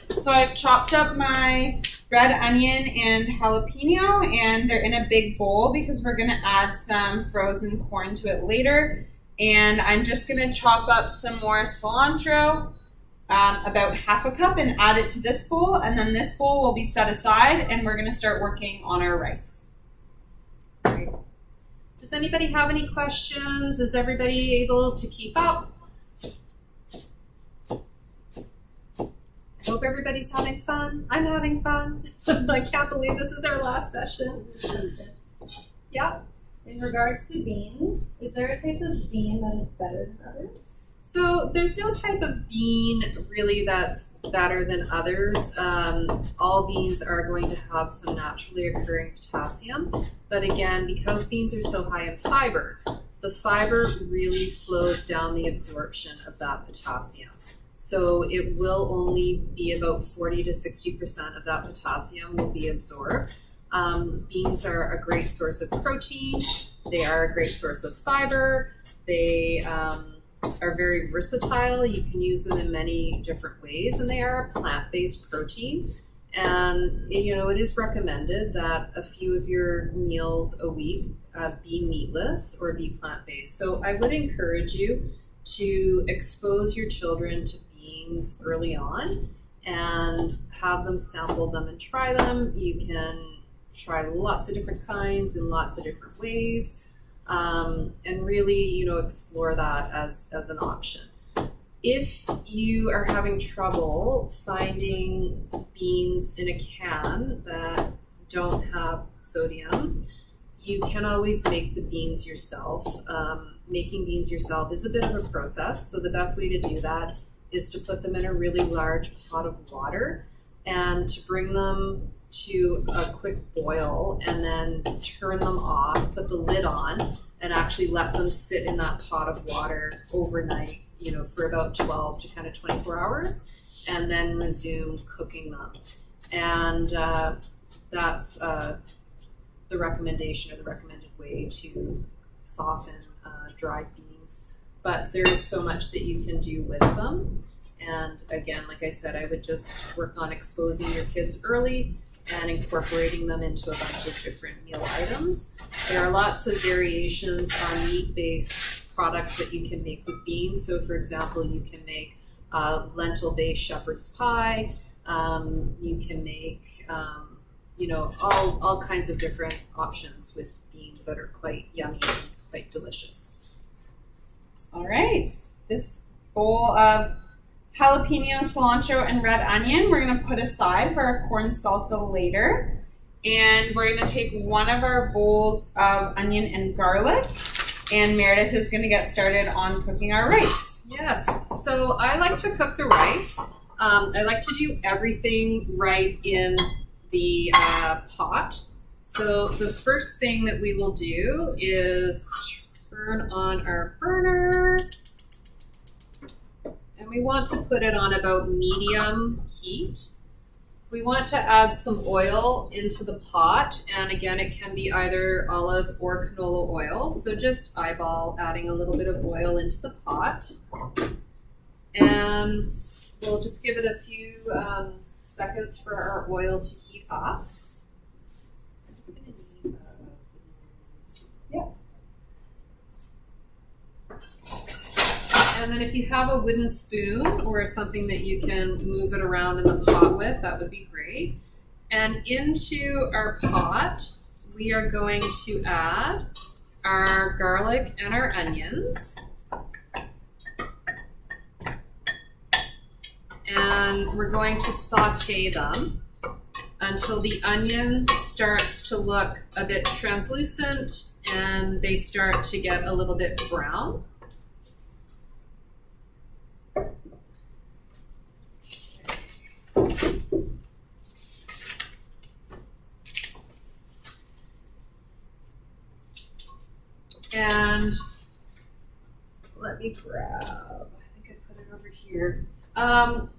So I've chopped up my red onion and jalapeno, and they're in a big bowl because we're gonna add some frozen corn to it later. And I'm just gonna chop up some more cilantro, about half a cup, and add it to this bowl. And then this bowl will be set aside and we're gonna start working on our rice. Great. Does anybody have any questions? Is everybody able to keep up? I hope everybody's having fun. I'm having fun. I can't believe this is our last session. Yeah. In regards to beans, is there a type of bean that is better than others? So there's no type of bean really that's better than others. All beans are going to have some naturally occurring potassium. But again, because beans are so high in fiber, the fiber really slows down the absorption of that potassium. So it will only be about 40 to 60% of that potassium will be absorbed. Beans are a great source of protein. They are a great source of fiber. They are very versatile. You can use them in many different ways, and they are a plant-based protein. And it is recommended that a few of your meals a week be meatless or be plant-based. So I would encourage you to expose your children to beans early on and have them sample them and try them. You can try lots of different kinds in lots of different ways, and really, explore that as an option. If you are having trouble finding beans in a can that don't have sodium, you can always make the beans yourself. Making beans yourself is a bit of a process, so the best way to do that is to put them in a really large pot of water and to bring them to a quick boil and then turn them off, put the lid on, and actually let them sit in that pot of water overnight, for about 12 to kind of 24 hours, and then resume cooking them. And that's the recommendation or the recommended way to soften dried beans. But there is so much that you can do with them. And again, like I said, I would just work on exposing your kids early and incorporating them into a bunch of different meal items. There are lots of variations on meat-based products that you can make with beans. So for example, you can make lentil-based shepherd's pie. You can make, all kinds of different options with beans that are quite yummy and quite delicious. All right, this bowl of jalapeno, cilantro, and red onion we're gonna put aside for our corn salsa later. And we're gonna take one of our bowls of onion and garlic, and Meredith is gonna get started on cooking our rice. Yes, so I like to cook the rice. I like to do everything right in the pot. So the first thing that we will do is turn on our burner. And we want to put it on about medium heat. We want to add some oil into the pot, and again, it can be either olive or canola oil. So just eyeball adding a little bit of oil into the pot. And we'll just give it a few seconds for our oil to heat up. I'm just going to need And then if you have a wooden spoon or something that you can move it around in the pot with, that would be great. And into our pot, we are going to add our garlic and our onions. And we're going to saute them until the onion starts to look a bit translucent and they start to get a little bit brown. And let me grab, I think I put it over here.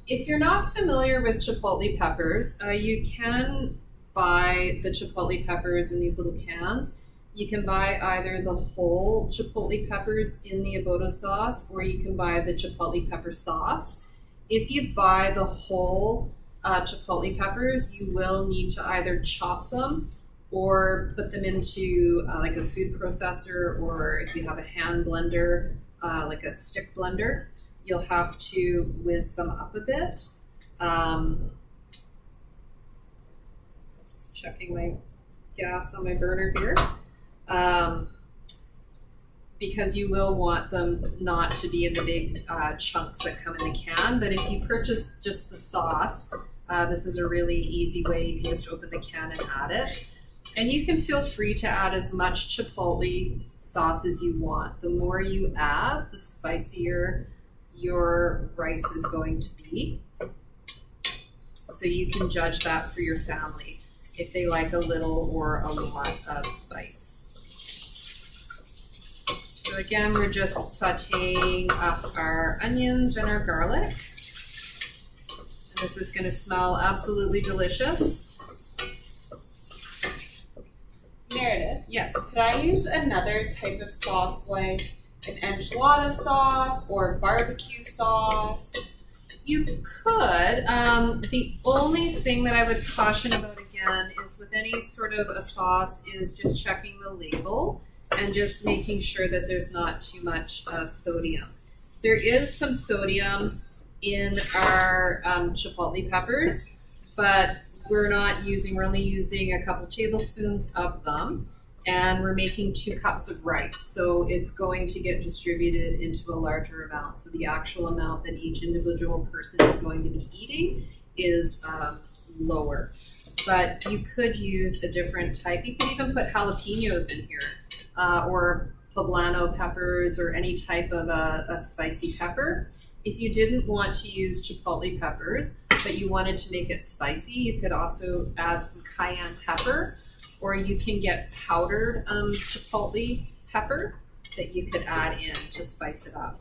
If you're not familiar with chipotle peppers, you can buy the chipotle peppers in these little cans. You can buy either the whole chipotle peppers in the adobo sauce, or you can buy the chipotle pepper sauce. If you buy the whole chipotle peppers, you will need to either chop them or put them into like a food processor, or if you have a hand blender, like a stick blender, you'll have to whiz them up a bit. Just checking my gas on my burner here. Because you will want them not to be in the big chunks that come in the can. But if you purchase just the sauce, this is a really easy way. You can just open the can and add it. And you can feel free to add as much chipotle sauce as you want. The more you add, the spicier your rice is going to be. So you can judge that for your family, if they like a little or a lot of spice. So again, we're just sauteing up our onions and our garlic. And this is going to smell absolutely delicious. Meredith, Yes. could I use another type of sauce, like an enchilada sauce or barbecue sauce? You could. The only thing that I would caution about again is with any sort of a sauce is just checking the label and just making sure that there's not too much sodium. There is some sodium in our chipotle peppers, but we're only using a couple tablespoons of them, and we're making 2 cups of rice. So it's going to get distributed into a larger amount. So the actual amount that each individual person is going to be eating is lower. But you could use a different type. You could even put jalapenos in here, or poblano peppers, or any type of a spicy pepper. If you didn't want to use chipotle peppers, but you wanted to make it spicy, you could also add some cayenne pepper, or you can get powdered chipotle pepper that you could add in to spice it up.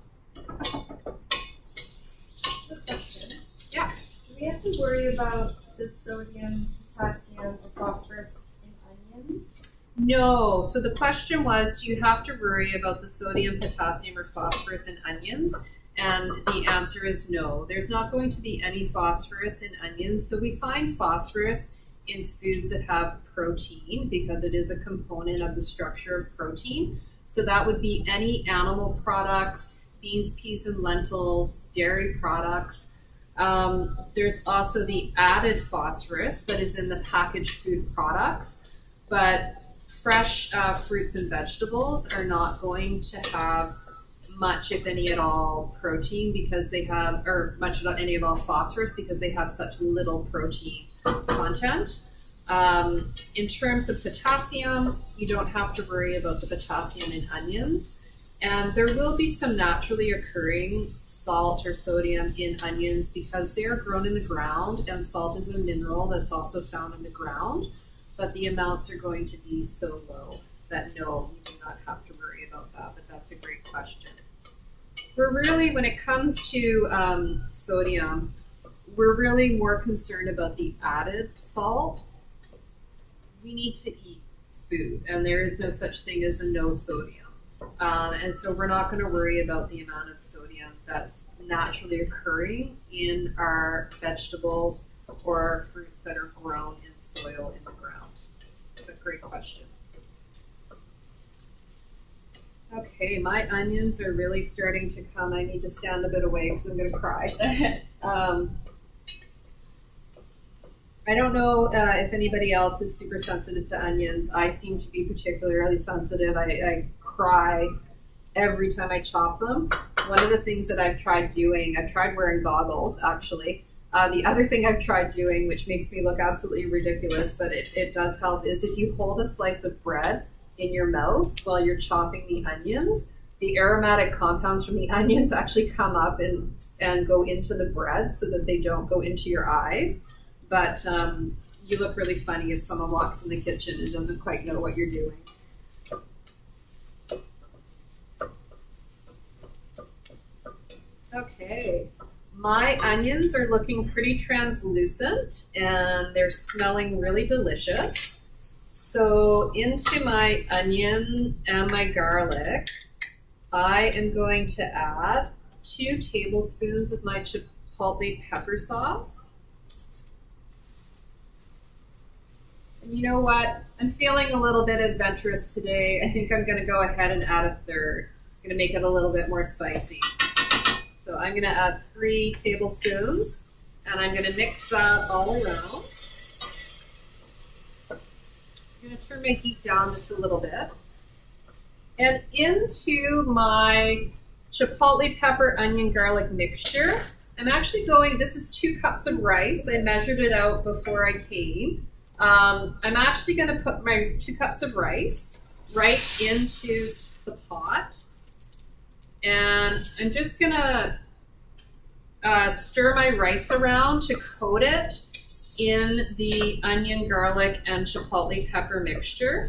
Quick question. Yeah. Do we have to worry about the sodium, potassium, or phosphorus in onions? No. So the question was, do you have to worry about the sodium, potassium, or phosphorus in onions? And the answer is no. There's not going to be any phosphorus in onions. So we find phosphorus in foods that have protein because it is a component of the structure of protein. So that would be any animal products, beans, peas, and lentils, dairy products. There's also the added phosphorus that is in the packaged food products, but fresh fruits and vegetables are not going to have much, if any at all, protein because they have, or much of any at all phosphorus because they have such little protein content. In terms of potassium, you don't have to worry about the potassium in onions. And there will be some naturally occurring salt or sodium in onions because they are grown in the ground, and salt is a mineral that's also found in the ground. But the amounts are going to be so low that no, you do not have to worry about that. But that's a great question. We're really, when it comes to sodium, we're really more concerned about the added salt. We need to eat food, and there is no such thing as a no sodium. And so we're not going to worry about the amount of sodium that's naturally occurring in our vegetables or our fruits that are grown in soil in the ground. That's a great question. Okay. Okay, my onions are really starting to come. I need to stand a bit away because I'm going to cry. I don't know if anybody else is super sensitive to onions. I seem to be particularly sensitive. I cry every time I chop them. One of the things that I've tried wearing goggles actually. The other thing I've tried doing, which makes me look absolutely ridiculous, but it does help, is if you hold a slice of bread in your mouth while you're chopping the onions, the aromatic compounds from the onions actually come up and go into the bread so that they don't go into your eyes. But you look really funny if someone walks in the kitchen and doesn't quite know what you're doing. Okay, my onions are looking pretty translucent and they're smelling really delicious. So into my onion and my garlic, I am going to add 2 tablespoons of my chipotle pepper sauce. And you know what? I'm feeling a little bit adventurous today. I think I'm going to go ahead and add a third. I'm going to make it a little bit more spicy. So I'm going to add 3 tablespoons, and I'm going to mix that all around. I'm going to turn my heat down just a little bit. And into my chipotle pepper, onion, garlic mixture, I'm actually this is 2 cups of rice. I measured it out before I came. I'm actually going to put my 2 cups of rice right into the pot. And I'm just going to stir my rice around to coat it in the onion, garlic, and chipotle pepper mixture.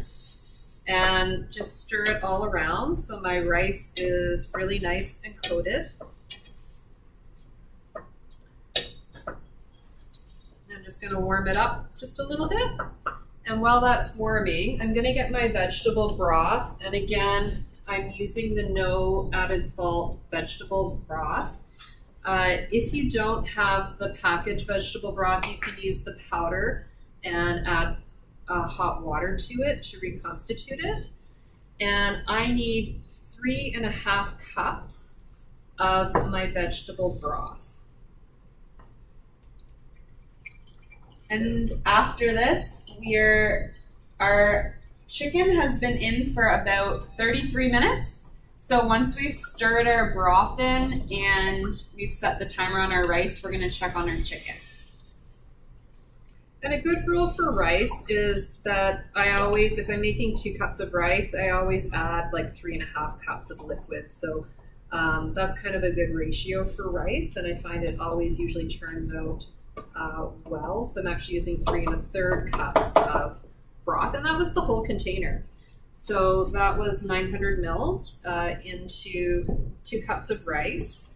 And just stir it all around so my rice is really nice and coated. I'm just going to warm it up just a little bit. And while that's warming, I'm going to get my vegetable broth. And again, I'm using the no added salt vegetable broth. If you don't have the packaged vegetable broth, you can use the powder and add hot water to it to reconstitute it. And I need 3.5 cups of my vegetable broth. And after this, our chicken has been in for about 33 minutes. So once we've stirred our broth in and we've set the timer on our rice, we're going to check on our chicken. And a good rule for rice is that if I'm making 2 cups of rice, I always add like 3.5 cups of liquid. So that's kind of a good ratio for rice, and I find it always usually turns out well. So I'm actually using 3 1/3 cups of broth, and that was the whole container. So that was 900 mils into 2 cups of rice.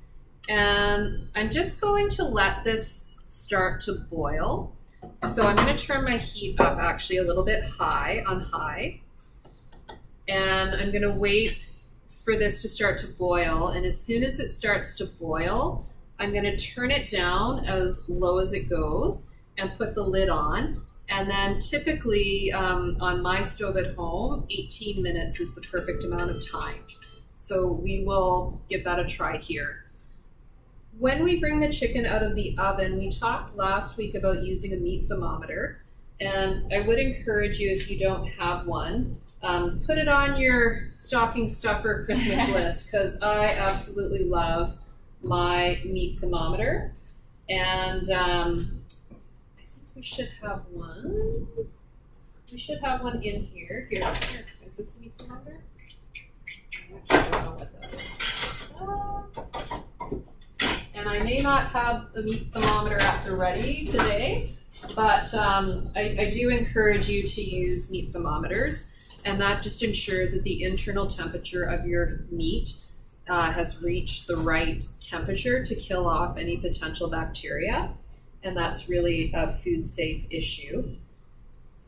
And I'm just going to let this start to boil. So I'm going to turn my heat up actually a little bit on high. And I'm going to wait for this to start to boil. And as soon as it starts to boil, I'm going to turn it down as low as it goes and put the lid on. And then typically on my stove at home, 18 minutes is the perfect amount of time. So we will give that a try here. When we bring the chicken out of the oven, we talked last week about using a meat thermometer. And I would encourage you, if you don't have one, put it on your stocking stuffer Christmas list, because I absolutely love my meat thermometer. And I think we should have one. We should have one in here. Here, is this a meat thermometer? I actually don't know what that is. And I may not have a meat thermometer at the ready today, but I do encourage you to use meat thermometers, and that just ensures that the internal temperature of your meat has reached the right temperature to kill off any potential bacteria, and that's really a food safe issue.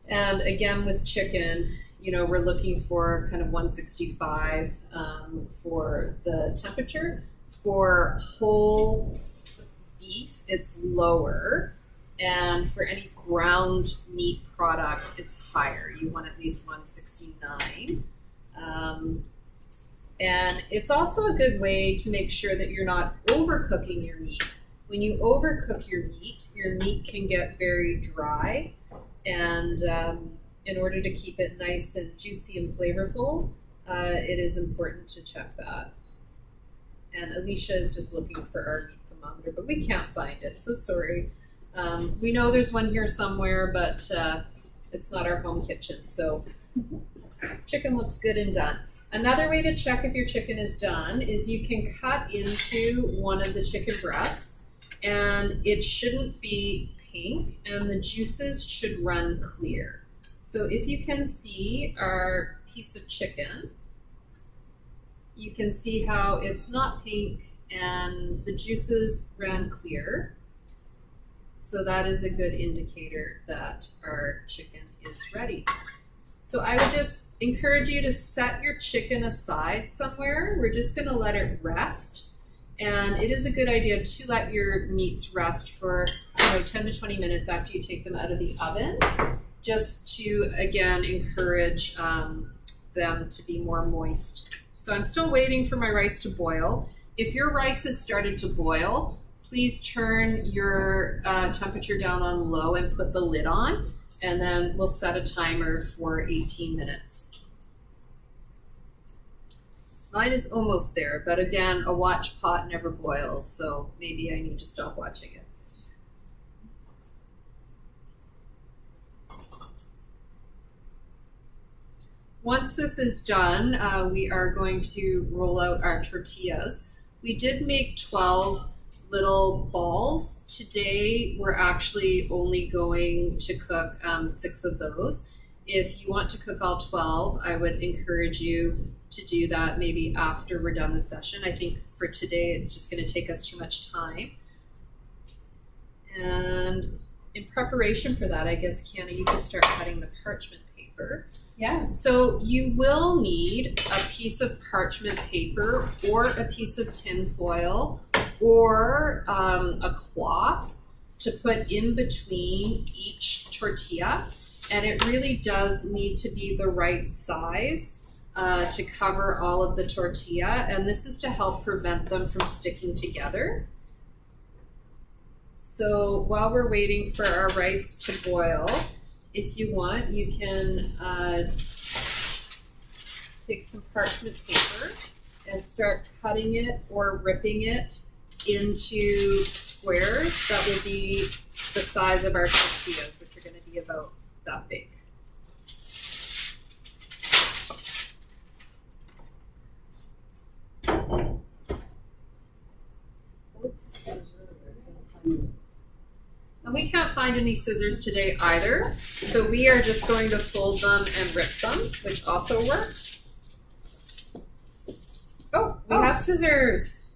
And again, with chicken, we're looking for kind of 165 for the temperature. For whole beef, it's lower, and for any ground meat product, it's higher. You want at least 169. And it's also a good way to make sure that you're not overcooking your meat. When you overcook your meat can get very dry. And in order to keep it nice and juicy and flavorful, it is important to check that. And Alicia is just looking for our meat thermometer, but we can't find it, so sorry. We know there's one here somewhere, but it's not our home kitchen, so chicken looks good and done. Another way to check if your chicken is done is you can cut into one of the chicken breasts, and it shouldn't be pink, and the juices should run clear. So if you can see our piece of chicken, you can see how it's not pink and the juices ran clear. So that is a good indicator that our chicken is ready. So I would just encourage you to set your chicken aside somewhere. We're just gonna let it rest. And it is a good idea to let your meats rest for 10 to 20 minutes after you take them out of the oven, just to, again, encourage them to be more moist. So I'm still waiting for my rice to boil. If your rice has started to boil, please turn your temperature down on low and put the lid on, and then we'll set a timer for 18 minutes. Mine is almost there, but again, a Walch pot never boils, so maybe I need to stop watching it. Once this is done, we are going to roll out our tortillas. We did make 12 little balls. Today, we're actually only going to cook 6 of those. If you want to cook all 12, I would encourage you to do that maybe after we're done the session. I think for today, it's just going to take us too much time. And in preparation for that, I guess, Kiana, you could start cutting the parchment paper. Yeah. So you will need a piece of parchment paper or a piece of tin foil or a cloth to put in between each tortilla. And it really does need to be the right size to cover all of the tortilla. And this is to help prevent them from sticking together. So while we're waiting for our rice to boil, if you want, you can take some parchment paper and start cutting it or ripping it into squares that will be the size of our tortillas, which are going to be about that big. And we can't find any scissors today either, so we are just going to fold them and rip them, which also works. Oh, we have scissors.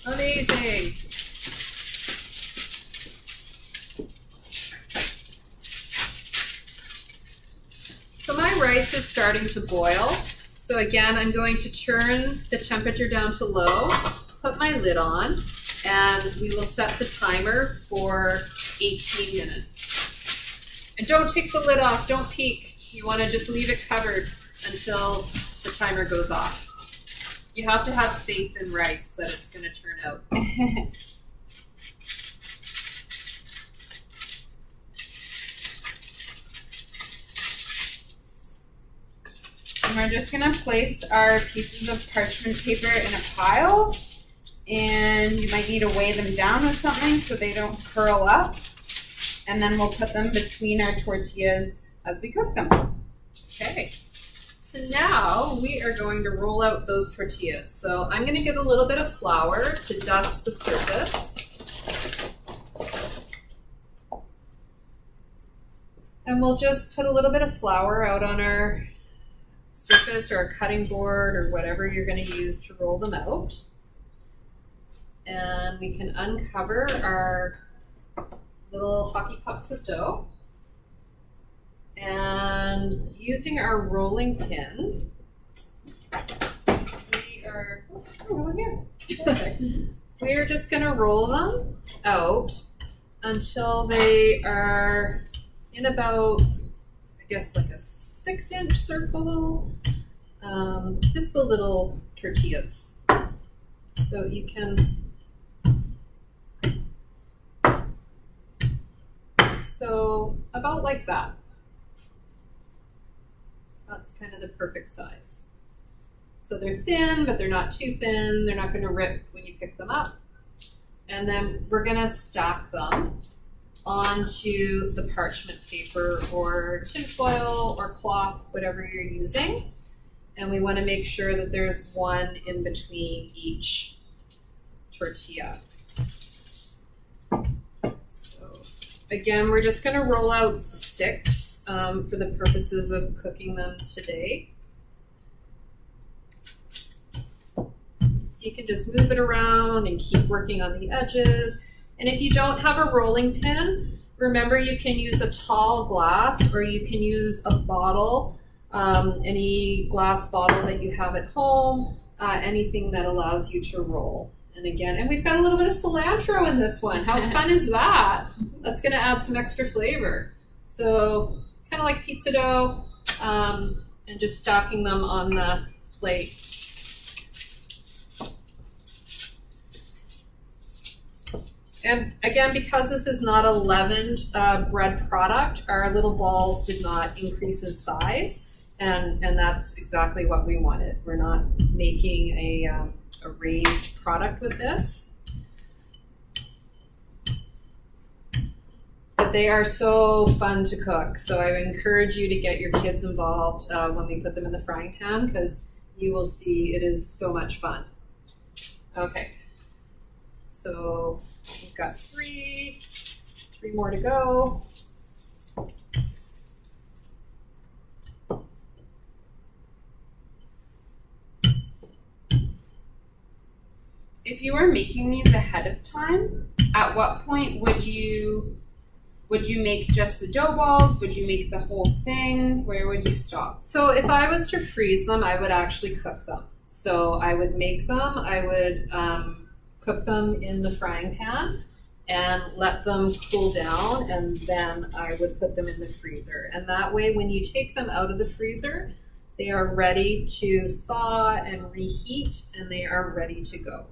Amazing. So my rice is starting to boil. So again, I'm going to turn the temperature down to low, put my lid on, and we will set the timer for 18 minutes. And don't take the lid off, don't peek. You want to just leave it covered until the timer goes off. You have to have faith in rice that it's going to turn out. And we're just going to place our pieces of parchment paper in a pile. And you might need to weigh them down with something so they don't curl up. And then we'll put them between our tortillas as we cook them. Okay. So now we are going to roll out those tortillas. So I'm going to get a little bit of flour to dust the surface. And we'll just put a little bit of flour out on our surface or our cutting board or whatever you're going to use to roll them out. And we can uncover our little hockey pucks of dough. And using our rolling pin, we are just going to roll them out until they are in about, I guess, like a 6-inch circle. just the little tortillas. So you can, so about like that. That's kind of the perfect size. So they're thin, but they're not too thin. They're not going to rip when you pick them up. And then we're going to stack them onto the parchment paper or tinfoil or cloth, whatever you're using. And we want to make sure that there's one in between each tortilla. So again, we're just going to roll out 6 for the purposes of cooking them today. So you can just move it around and keep working on the edges. And if you don't have a rolling pin, remember you can use a tall glass or you can use a bottle, any glass bottle that you have at home, anything that allows you to roll. And again, and we've got a little bit of cilantro in this one. How fun is that? That's going to add some extra flavor. So kind of like pizza dough, and just stacking them on the plate. And again, because this is not a leavened bread product, our little balls did not increase in size, and that's exactly what we wanted. We're not making a raised product with this. But they are so fun to cook, so I encourage you to get your kids involved when we put them in the frying pan, because you will see it is so much fun. Okay. So we've got 3 more to go. If you were making these ahead of time, at what point would you make just the dough balls? Would you make the whole thing? Where would you stop? So if I was to freeze them, I would actually cook them. So I would make them, I would cook them in the frying pan and let them cool down, and then I would put them in the freezer. And that way, when you take them out of the freezer, they are ready to thaw and reheat, and they are ready to go.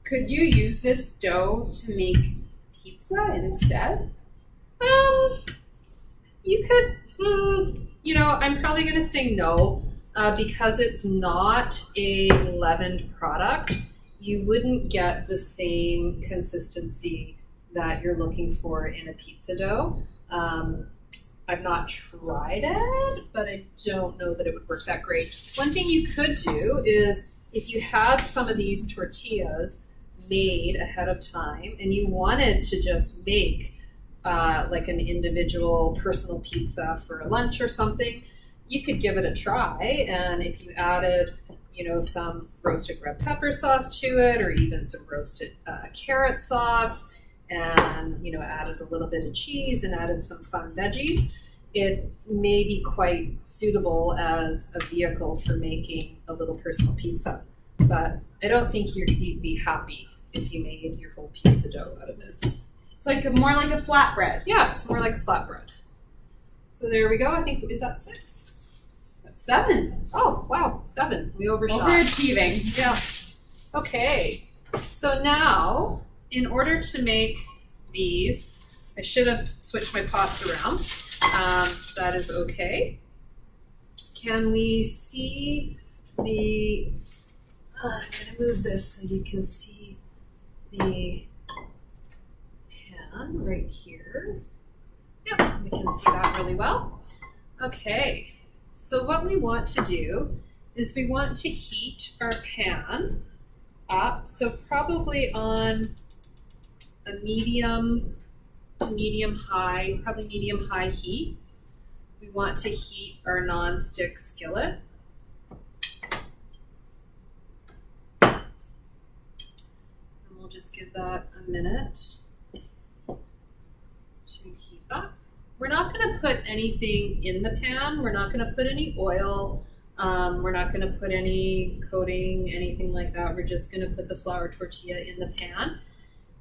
Could you use this dough to make pizza instead? You could, I'm probably going to say no, because it's not a leavened product. You wouldn't get the same consistency that you're looking for in a pizza dough. I've not tried it, but I don't know that it would work that great. One thing you could do is, if you had some of these tortillas made ahead of time and you wanted to just make like an individual personal pizza for lunch or something, you could give it a try. And if you added, some roasted red pepper sauce to it, or even some roasted carrot sauce, and, added a little bit of cheese and added some fun veggies, it may be quite suitable as a vehicle for making a little personal pizza. But I don't think you'd be happy if you made your whole pizza dough out of this. More like a flatbread. Yeah, it's more like a flatbread. So there we go. I think, is that 6? That's 7. Oh, wow, 7. We overshot. Overachieving. Yeah. Okay. So now, in order to make these, I should have switched my pots around. That is okay. Can we see the... I'm going to move this so you can see the pan right here. Yeah, we can see that really well. Okay, so what we want to do is we want to heat our pan up, so probably on a medium to medium high, probably medium high heat. We want to heat our non-stick skillet. We'll just give that a minute to heat up. We're not going to put anything in the pan. We're not going to put any oil. We're not going to put any coating, anything like that. We're just going to put the flour tortilla in the pan.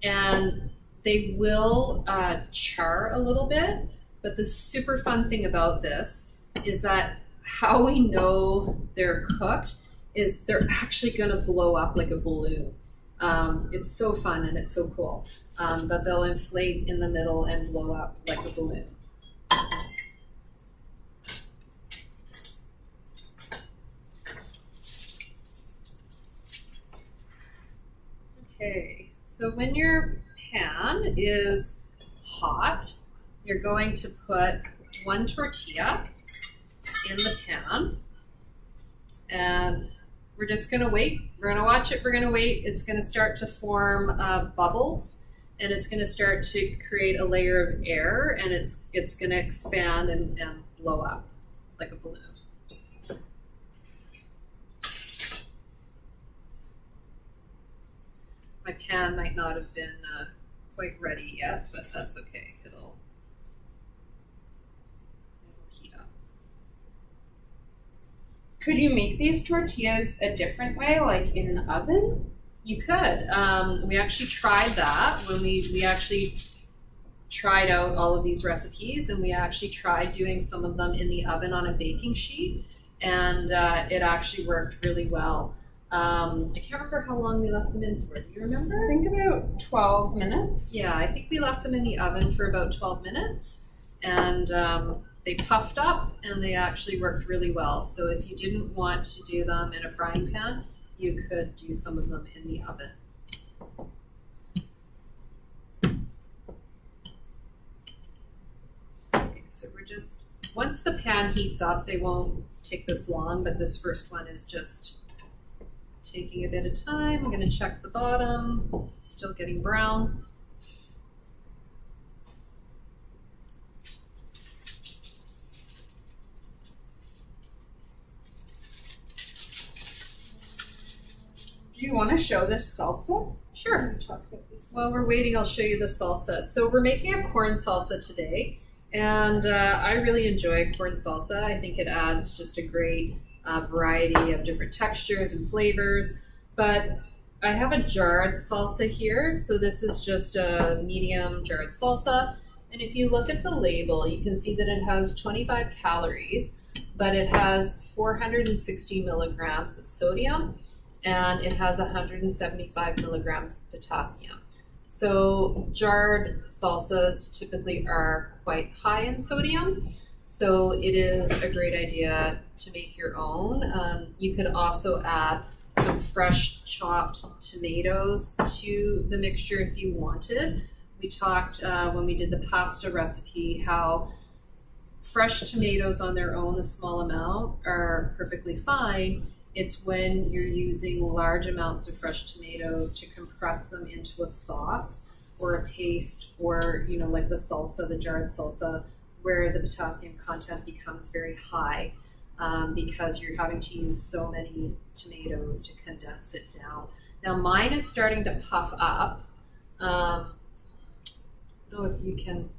and they will char a little bit, but the super fun thing about this is that how we know they're cooked is they're actually going to blow up like a balloon. It's so fun and it's so cool, but they'll inflate in the middle and blow up like a balloon. Okay, so when your pan is hot, you're going to put 1 tortilla in the pan, and we're just going to wait. We're going to watch it. We're going to wait. It's going to start to form bubbles, and it's going to start to create a layer of air, and it's going to expand and blow up like a balloon. My pan might not have been quite ready yet, but that's okay. It'll heat up. Could you make these tortillas a different way, like in the oven? You could. We actually tried that when we actually tried out all of these recipes, and we actually tried doing some of them in the oven on a baking sheet, and it actually worked really well. I can't remember how long we left them in for. Do you remember? I think about 12 minutes. Yeah, I think we left them in the oven for about 12 minutes, and they puffed up and they actually worked really well. So if you didn't want to do them in a frying pan, you could do some of them in the oven. Okay, so we're just, once the pan heats up, they won't take this long, but this first one is just taking a bit of time. I'm going to check the bottom. It's still getting brown. Do you want to show this salsa? Sure. Talk about this. While we're waiting, I'll show you the salsa. So we're making a corn salsa today, and I really enjoy corn salsa. I think it adds just a great variety of different textures and flavors, but I have a jarred salsa here. So this is just a medium jarred salsa. And if you look at the label, you can see that it has 25 calories, but it has 460 milligrams of sodium, and it has 175 milligrams of potassium. So jarred salsas typically are quite high in sodium. So it is a great idea to make your own. You could also add some fresh chopped tomatoes to the mixture if you wanted. We talked when we did the pasta recipe how fresh tomatoes on their own, a small amount, are perfectly fine. It's when you're using large amounts of fresh tomatoes to compress them into a sauce or a paste, or like the salsa, the jarred salsa, where the potassium content becomes very high because you're having to use so many tomatoes to condense it down. Now mine is starting to puff up. I don't know if you can,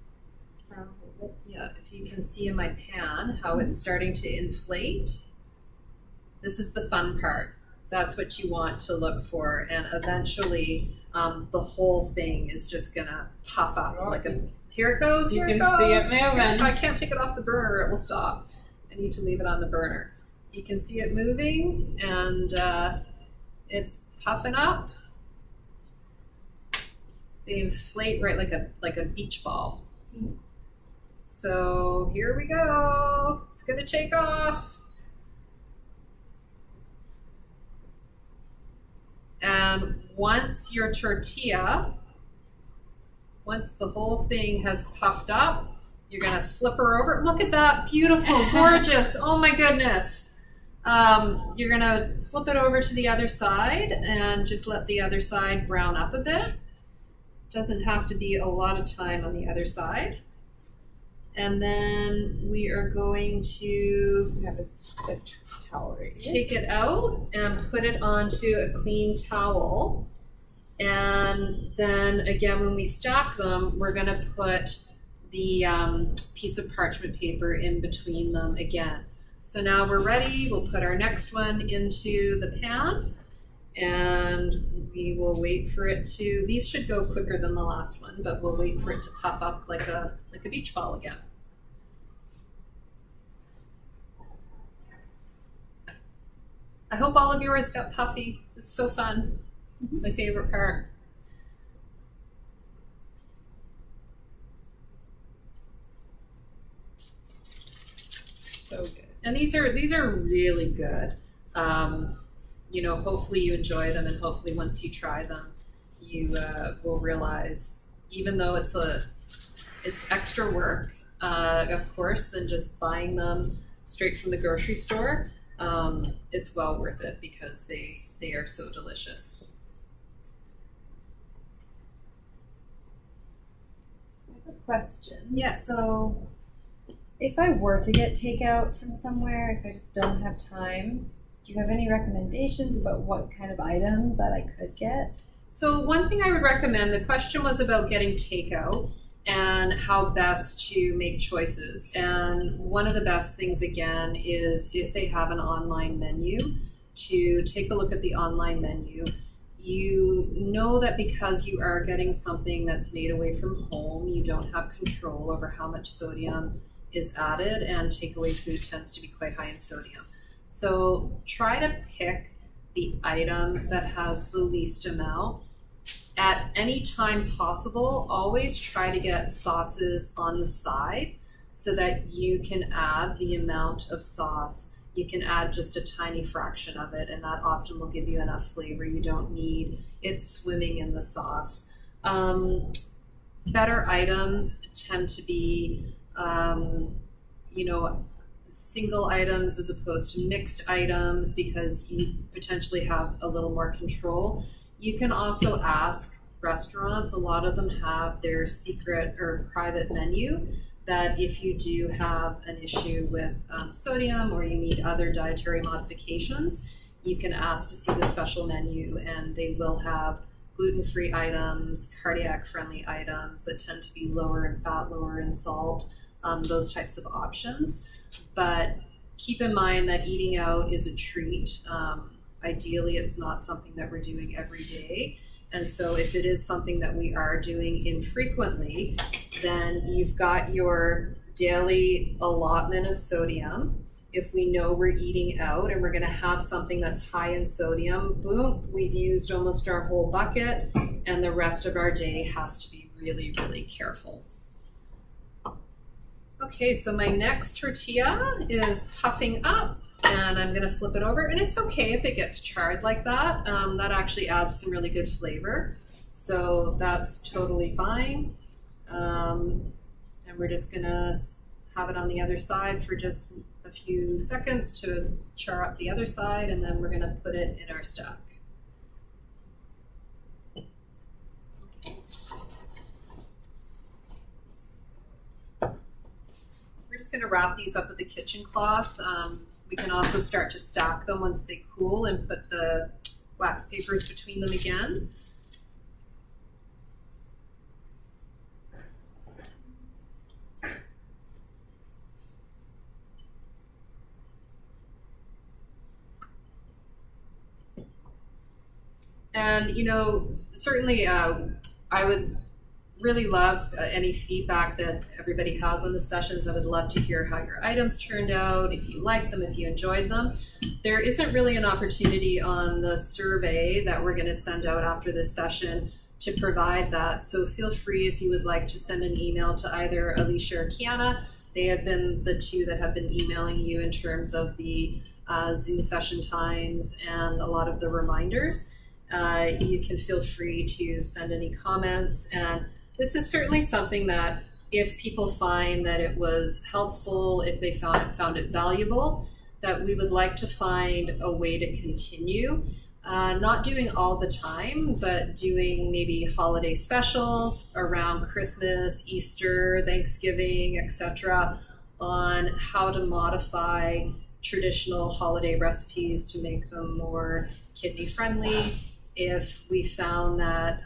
if you can see in my pan how it's starting to inflate. This is the fun part. That's what you want to look for, and eventually the whole thing is just gonna puff up like a. Here it goes. You here it can goes. see it moving. I can't take it off the burner. It will stop. I need to leave it on the burner. You can see it moving, and it's puffing up. They inflate right like a beach ball. So here we go. It's gonna take off. And once your tortilla, once the whole thing has puffed up, you're gonna flip her over. Look at that, beautiful, gorgeous, oh my goodness. You're gonna flip it over to the other side and just let the other side brown up a bit. Doesn't have to be a lot of time on the other side. And then we are going to have a towel right here. Take it out and put it onto a clean towel. And then again, when we stack them, we're gonna put the piece of parchment paper in between them again. So now we're ready. We'll put our next one into the pan, And we will wait for it to, these should go quicker than the last one, but we'll wait for it to puff up like a beach ball again. I hope all of yours got puffy. It's so fun. It's my favorite part. So good. And these are really good. You know, hopefully you enjoy them, and hopefully once you try them, you will realize, even though it's extra work, of course, than just buying them straight from the grocery store, it's well worth it because they are so delicious. I have a question. Yes. So, if I were to get takeout from somewhere, if I just don't have time, do you have any recommendations about what kind of items that I could get? So one thing I would recommend, the question was about getting takeout and how best to make choices. And one of the best things, again, is if they have an online menu, to take a look at the online menu. You know that because you are getting something that's made away from home, you don't have control over how much sodium is added, and takeaway food tends to be quite high in sodium. So try to pick the item that has the least amount. At any time possible, always try to get sauces on the side so that you can add the amount of sauce. You can add just a tiny fraction of it, and that often will give you enough flavor. You don't need it swimming in the sauce. Better items tend to be, you know, single items as opposed to mixed items, because you potentially have a little more control. You can also ask restaurants, a lot of them have their secret or private menu, that if you do have an issue with sodium or you need other dietary modifications, you can ask to see the special menu, and they will have gluten-free items, cardiac-friendly items that tend to be lower in fat, lower in salt, those types of options. But keep in mind that eating out is a treat. Ideally, it's not something that we're doing every day. And so if it is something that we are doing infrequently, then you've got your daily allotment of sodium. If we know we're eating out and we're going to have something that's high in sodium, boom, we've used almost our whole bucket, and the rest of our day has to be really, really careful. Okay, so my next tortilla is puffing up, and I'm gonna flip it over, and it's okay if it gets charred like that. That actually adds some really good flavor, so that's totally fine. And we're just gonna have it on the other side for just a few seconds to char up the other side, and then we're gonna put it in our stack. We're just going to wrap these up with a kitchen cloth. We can also start to stack them once they cool and put the wax papers between them again. And, you know, certainly I would really love any feedback that everybody has on the sessions. I would love to hear how your items turned out, if you liked them, if you enjoyed them. There isn't really an opportunity on the survey that we're going to send out after this session to provide that. So feel free, if you would like, to send an email to either Alicia or Kiana. They have been the two that have been emailing you in terms of the Zoom session times and a lot of the reminders. You can feel free to send any comments, and this is certainly something that if people find that it was helpful, if they found it valuable, that we would like to find a way to continue. Not doing all the time, but doing maybe holiday specials around Christmas, Easter, Thanksgiving, etc., on how to modify traditional holiday recipes to make them more kidney friendly. If we found that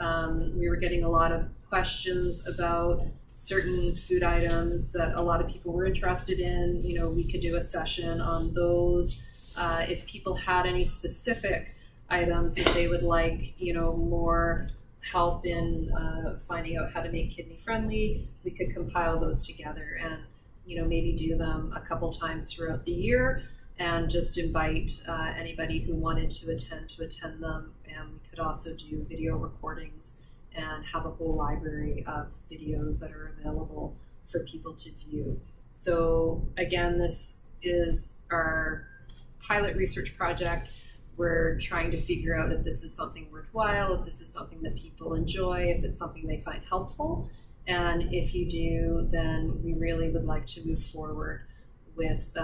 we were getting a lot of questions about certain food items that a lot of people were interested in, you know, we could do a session on those. If people had any specific items that they would like, more help in finding out how to make kidney friendly, we could compile those together and, maybe do them a couple times throughout the year and just invite anybody who wanted to attend them. And we could also do video recordings and have a whole library of videos that are available for people to view. So again, this is our pilot research project. We're trying to figure out if this is something worthwhile, if this is something that people enjoy, if it's something they find helpful. And if you do, then we really would like to move forward with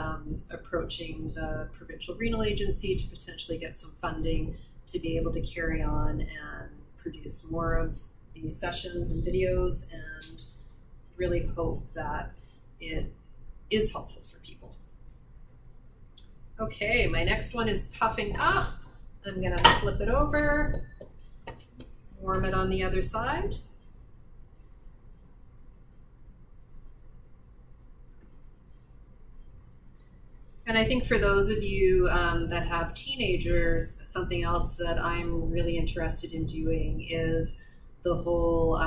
approaching the Provincial Renal Agency to potentially get some funding to be able to carry on and produce more of these sessions and videos, and really hope that it is helpful for people. Okay, my next one is puffing up. I'm gonna flip it over, warm it on the other side. And I think for those of you that have teenagers, something else that I'm really interested in doing is the whole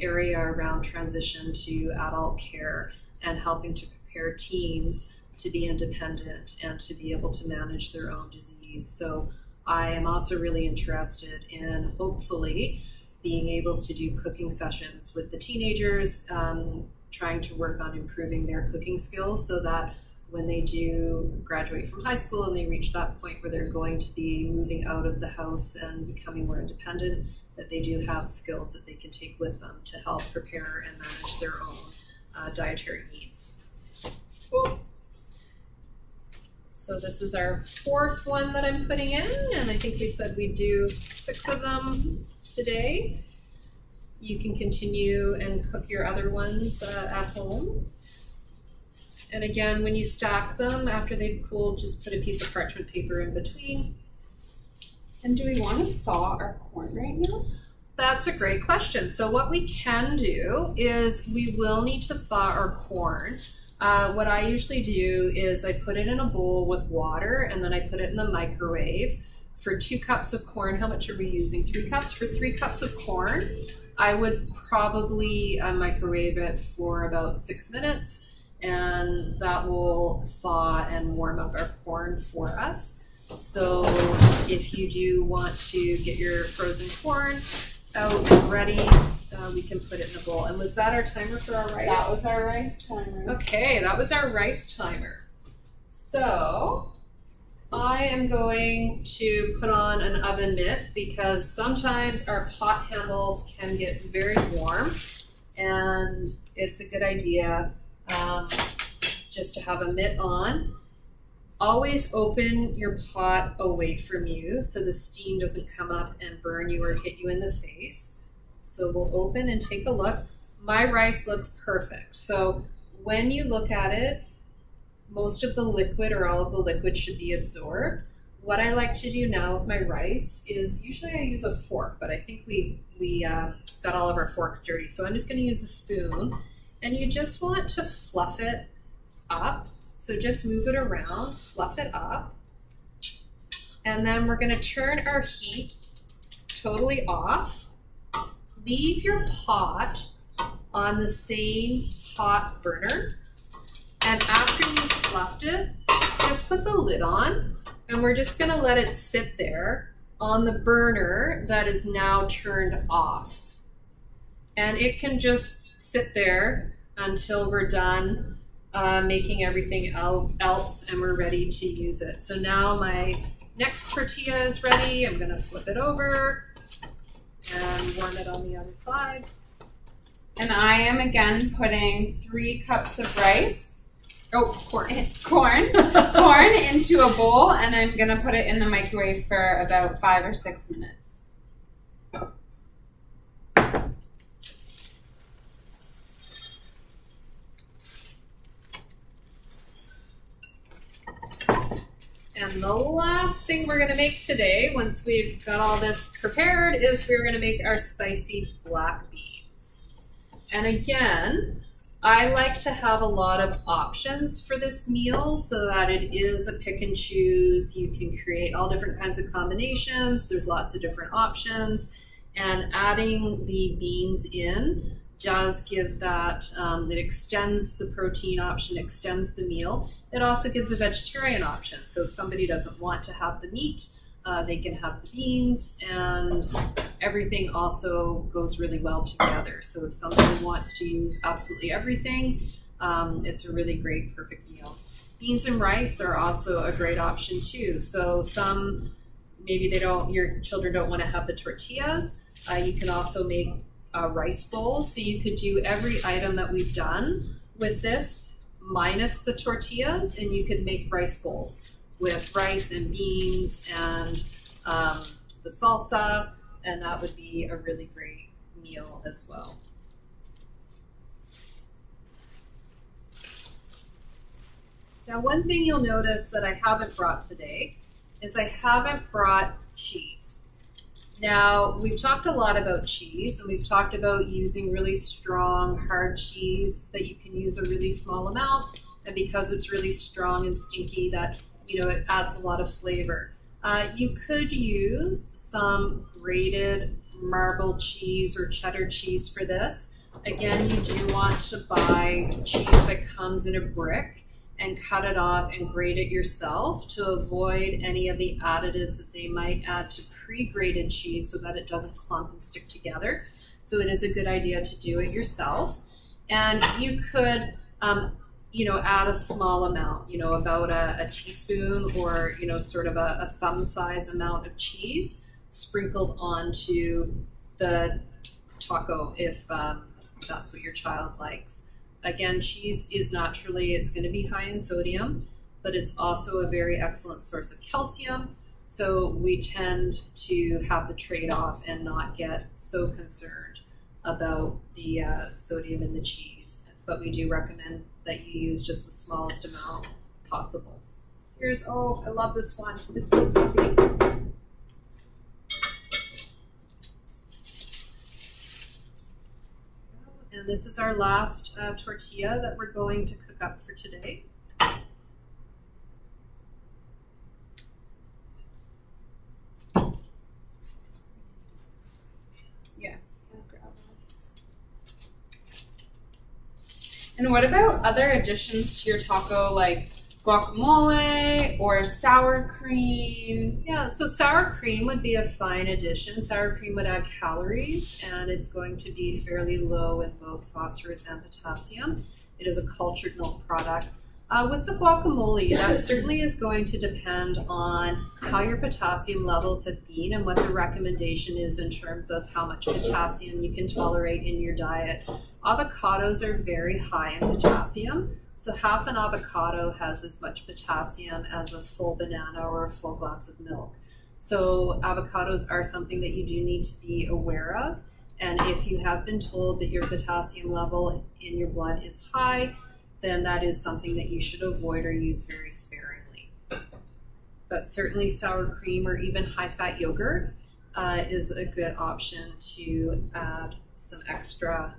area around transition to adult care and helping to prepare teens to be independent and to be able to manage their own disease. So I am also really interested in hopefully being able to do cooking sessions with the teenagers, trying to work on improving their cooking skills so that when they do graduate from high school and they reach that point where they're going to be moving out of the house and becoming more independent, that they do have skills that they can take with them to help prepare and manage their own dietary needs. Cool. So this is our fourth one that I'm putting in, and I think we said we'd do 6 of them today. You can continue and cook your other ones at home. And again, when you stack them after they've cooled, just put a piece of parchment paper in between. And do we want to thaw our corn right now? That's a great question. So what we can do is we will need to thaw our corn. What I usually do is I put it in a bowl with water and then I put it in the microwave. For 2 cups of corn, how much are we using? 3 cups? For 3 cups of corn, I would probably microwave it for about 6 minutes. And that will thaw and warm up our corn for us. So if you do want to get your frozen corn out and ready, we can put it in a bowl. And was that our timer for our rice? That was our rice timer. Okay, that was our rice timer. So I am going to put on an oven mitt because sometimes our pot handles can get very warm, and it's a good idea just to have a mitt on. Always open your pot away from you so the steam doesn't come up and burn you or hit you in the face. So we'll open and take a look. My rice looks perfect. So when you look at it, most of the liquid or all of the liquid should be absorbed. What I like to do now with my rice is usually I use a fork, but I think we got all of our forks dirty. So I'm just going to use a spoon. And you just want to fluff it up. So just move it around, fluff it up. And then we're gonna turn our heat totally off. Leave your pot on the same hot burner. And after you've fluffed it, just put the lid on. And we're just gonna let it sit there on the burner that is now turned off. And it can just sit there until we're done making everything else and we're ready to use it. So now my next tortilla is ready. I'm gonna flip it over and warm it on the other side. And I am again putting 3 cups of rice. Oh, corn. Corn into a bowl, and I'm gonna put it in the microwave for about 5 or 6 minutes. And the last thing we're gonna make today, once we've got all this prepared, is we're gonna make our spicy black beans. And again, I like to have a lot of options for this meal so that it is a pick and choose. You can create all different kinds of combinations. There's lots of different options. And adding the beans in does give that, it extends the protein option, extends the meal. It also gives a vegetarian option. So if somebody doesn't want to have the meat, they can have the beans, and everything also goes really well together. So if somebody wants to use absolutely everything, it's a really great, perfect meal. Beans and rice are also a great option too. So some, maybe your children don't want to have the tortillas. You can also make rice bowls. So you could do every item that we've done with this minus the tortillas, and you could make rice bowls with rice and beans and the salsa, and that would be a really great meal as well. Now, one thing you'll notice that I haven't brought today is I haven't brought cheese. Now, we've talked a lot about cheese, and we've talked about using really strong, hard cheese that you can use a really small amount, and because it's really strong and stinky, that it adds a lot of flavor. You could use some grated marbled cheese or cheddar cheese for this. Again, you do want to buy cheese that comes in a brick and cut it off and grate it yourself to avoid any of the additives that they might add to pre-grated cheese so that it doesn't clump and stick together. So it is a good idea to do it yourself. And you could add a small amount, about a teaspoon or, sort of a thumb size amount of cheese sprinkled onto the taco if that's what your child likes. Again, cheese is naturally, it's going to be high in sodium, but it's also a very excellent source of calcium. So we tend to have the trade-off and not get so concerned about the sodium in the cheese. But we do recommend that you use just the smallest amount possible. Here's, I love this one. It's so goofy. And this is our last tortilla that we're going to cook up for today. Yeah. And what about other additions to your taco, like guacamole or sour cream? Yeah, so sour cream would be a fine addition. Sour cream would add calories, and it's going to be fairly low in both phosphorus and potassium. It is a cultured milk product. With the guacamole, that certainly is going to depend on how your potassium levels have been and what the recommendation is in terms of how much potassium you can tolerate in your diet. Avocados are very high in potassium, so half an avocado has as much potassium as a full banana or a full glass of milk. So avocados are something that you do need to be aware of, and if you have been told that your potassium level in your blood is high, then that is something that you should avoid or use very sparingly. But certainly sour cream or even high-fat yogurt is a good option to add some extra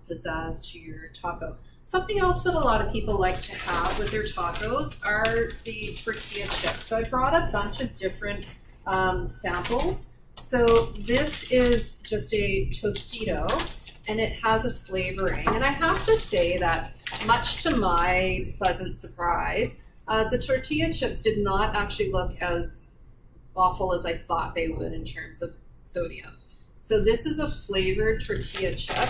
pizzazz to your taco. Something else that a lot of people like to have with their tacos are the tortilla chips. So I brought a bunch of different samples. So this is just a tostito, and it has a flavoring. And I have to say that, much to my pleasant surprise, the tortilla chips did not actually look as awful as I thought they would in terms of sodium. So this is a flavored tortilla chip.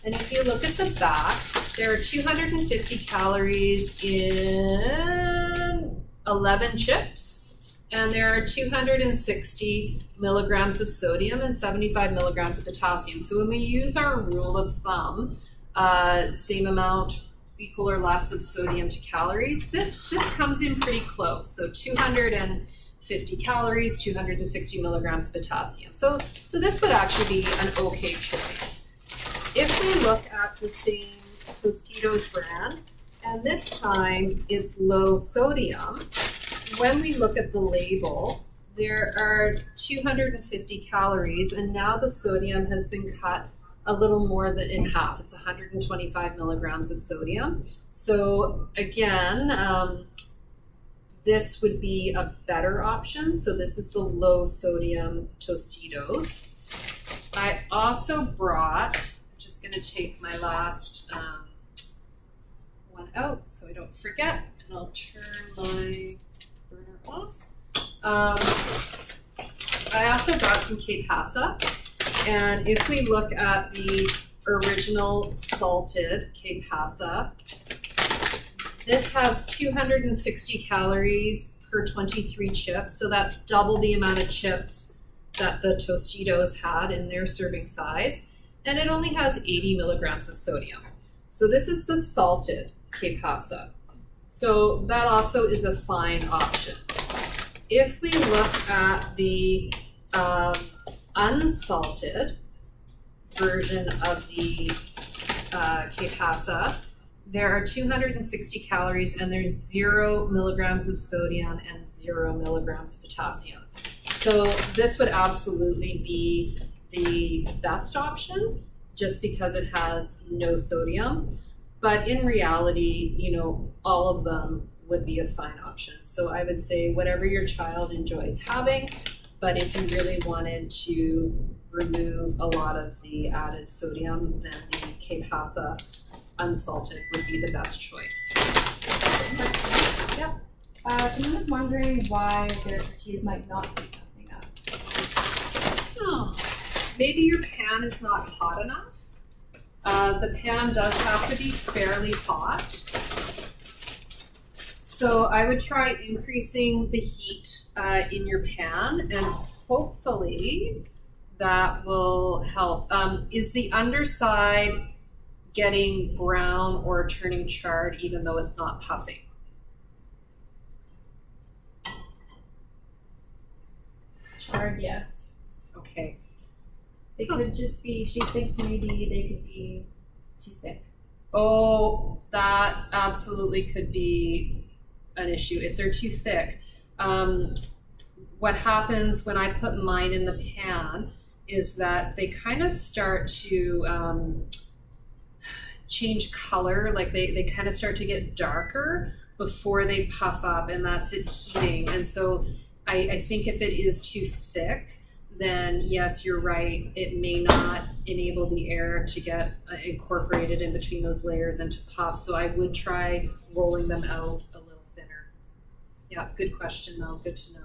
And if you look at the back, there are 250 calories in 11 chips. And there are 260 milligrams of sodium and 75 milligrams of potassium. So when we use our rule of thumb, same amount, equal or less of sodium to calories, this comes in pretty close. So 250 calories, 260 milligrams of potassium. So this would actually be an okay choice. If we look at the same Tostitos brand, and this time it's low sodium, when we look at the label, there are 250 calories, and now the sodium has been cut a little more than in half. It's 125 milligrams of sodium. So again, this would be a better option. So this is the low sodium Tostitos. I also brought, I'm just gonna take my last one out so I don't forget, and I'll turn my burner off. I also brought some Cape Hassa, and if we look at the original salted Cape Hassa, this has 260 calories per 23 chips, so that's double the amount of chips that the Tostitos had in their serving size, and it only has 80 milligrams of sodium. So this is the salted Cape Hassa. So that also is a fine option. If we look at the unsalted version of the Cape Hassa, there are 260 calories and there's 0 milligrams of sodium and 0 milligrams of potassium. So this would absolutely be the best option just because it has no sodium. But in reality, you know, all of them would be a fine option. So I would say whatever your child enjoys having, but if you really wanted to remove a lot of the added sodium, then the Cape Hassa unsalted would be the best choice. Yep. Someone was wondering why their tortillas might not be puffing up. Oh, maybe your pan is not hot enough. The pan does have to be fairly hot. So I would try increasing the heat in your pan, and hopefully that will help. Is the underside getting brown or turning charred even though it's not puffing? Charred, yes. Okay. They could just be, she thinks maybe they could be too thick. Oh, that absolutely could be an issue if they're too thick. What happens when I put mine in the pan is that they kind of start to change color, like they kind of start to get darker before they puff up, and that's it heating. And so I think if it is too thick, then yes, you're right, it may not enable the air to get incorporated in between those layers and to puff. So I would try rolling them out a little thinner. Yeah, good question though, good to know.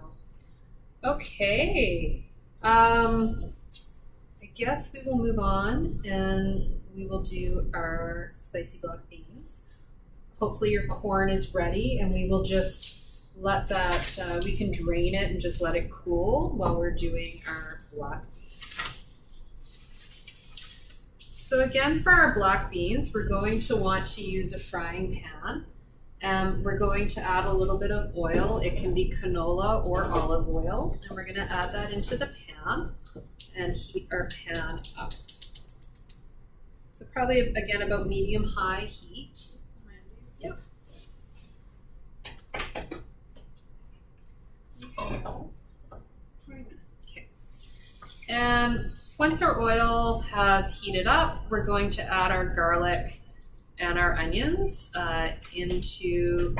Okay, I guess we will move on and we will do our spicy black beans. Hopefully your corn is ready, and we will just let that, we can drain it and just let it cool while we're doing our black beans. So again, for our black beans, we're going to want to use a frying pan. We're going to add a little bit of oil. It can be canola or olive oil. And we're gonna add that into the pan and heat our pan up. So probably, again, about medium-high heat. Yep. Okay. And once our oil has heated up, we're going to add our garlic and our onions into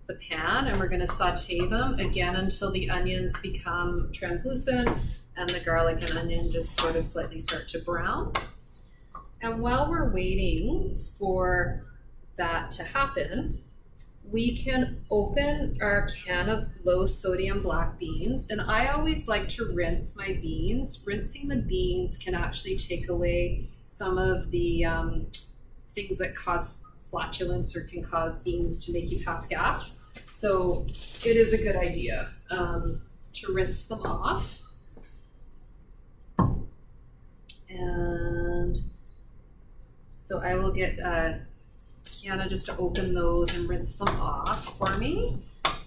the pan, and we're going to saute them again until the onions become translucent and the garlic and onion just sort of slightly start to brown. And while we're waiting for that to happen, we can open our can of low sodium black beans, and I always like to rinse my beans. Rinsing the beans can actually take away some of the things that cause flatulence or can cause beans to make you pass gas. So it is a good idea to rinse them off. And so I will get Kiana just to open those and rinse them off for me.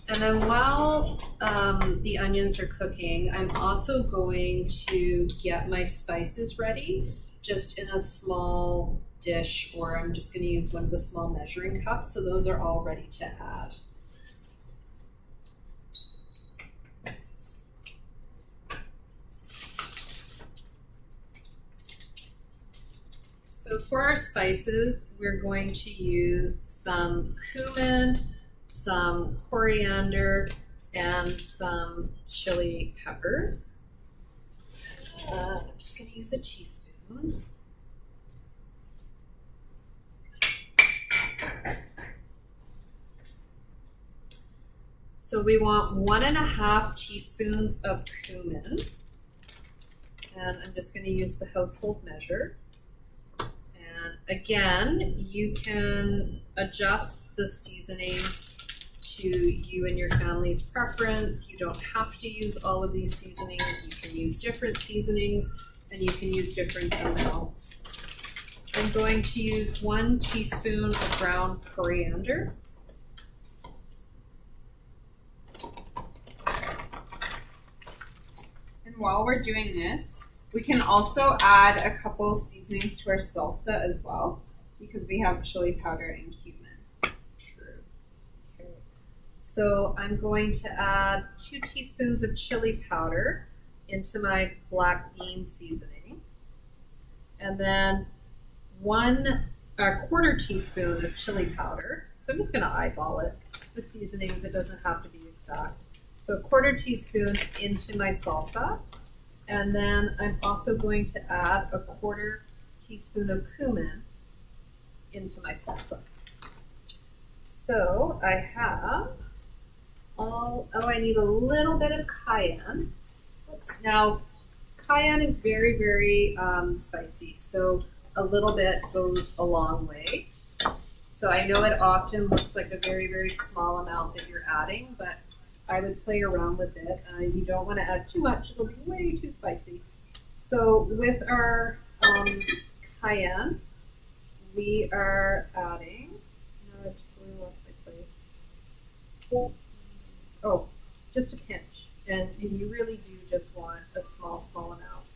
And then while the onions are cooking, I'm also going to get my spices ready, just in a small dish, or I'm just going to use one of the small measuring cups. So those are all ready to add. So for our spices, we're going to use some cumin, some coriander, and some chili peppers. I'm just going to use a teaspoon. So we want 1.5 teaspoons of cumin. And I'm just going to use the household measure. And again, you can adjust the seasoning to you and your family's preference. You don't have to use all of these seasonings. You can use different seasonings and you can use different amounts. I'm going to use 1 teaspoon of ground coriander. And while we're doing this, we can also add a couple seasonings to our salsa as well, because we have chili powder and cumin. True. Okay. So I'm going to add 2 teaspoons of chili powder into my black bean seasoning. And then 1/4 teaspoon of chili powder. So I'm just going to eyeball it. The seasonings, it doesn't have to be exact. So 1/4 teaspoon into my salsa. And then I'm also going to add 1/4 teaspoon of cumin into my salsa. So I have I need a little bit of cayenne. Oops. Now, cayenne is very, very spicy, so a little bit goes a long way. So I know it often looks like a very, very small amount that you're adding, but I would play around with it. You don't want to add too much, it'll be way too spicy. So with our cayenne, we are adding, no, I totally lost my place. Oh, just a pinch. And you really do just want a small amount.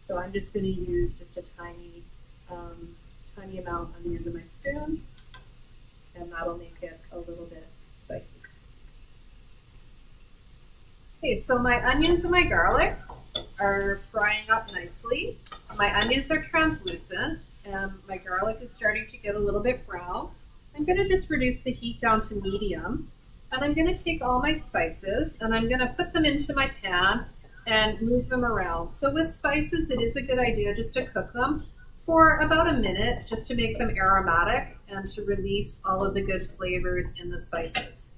So I'm just going to use just a tiny amount on the end of my spoon, and that'll make it a little bit spicy. Okay, so my onions and my garlic are frying up nicely. My onions are translucent and my garlic is starting to get a little bit brown. I'm going to just reduce the heat down to medium, and I'm going to take all my spices and I'm going to put them into my pan and move them around. So with spices, it is a good idea just to cook them for about a minute, just to make them aromatic and to release all of the good flavors in the spices.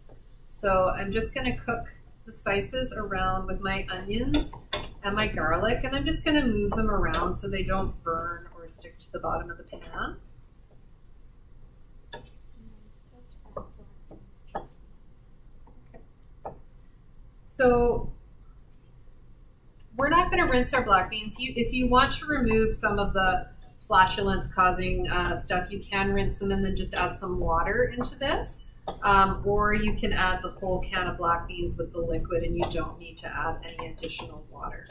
So I'm just going to cook the spices around with my onions and my garlic, and I'm just going to move them around so they don't burn or stick to the bottom of the pan. So we're not going to rinse our black beans. If you want to remove some of the flatulence causing stuff, you can rinse them and then just add some water into this. Or you can add the whole can of black beans with the liquid and you don't need to add any additional water.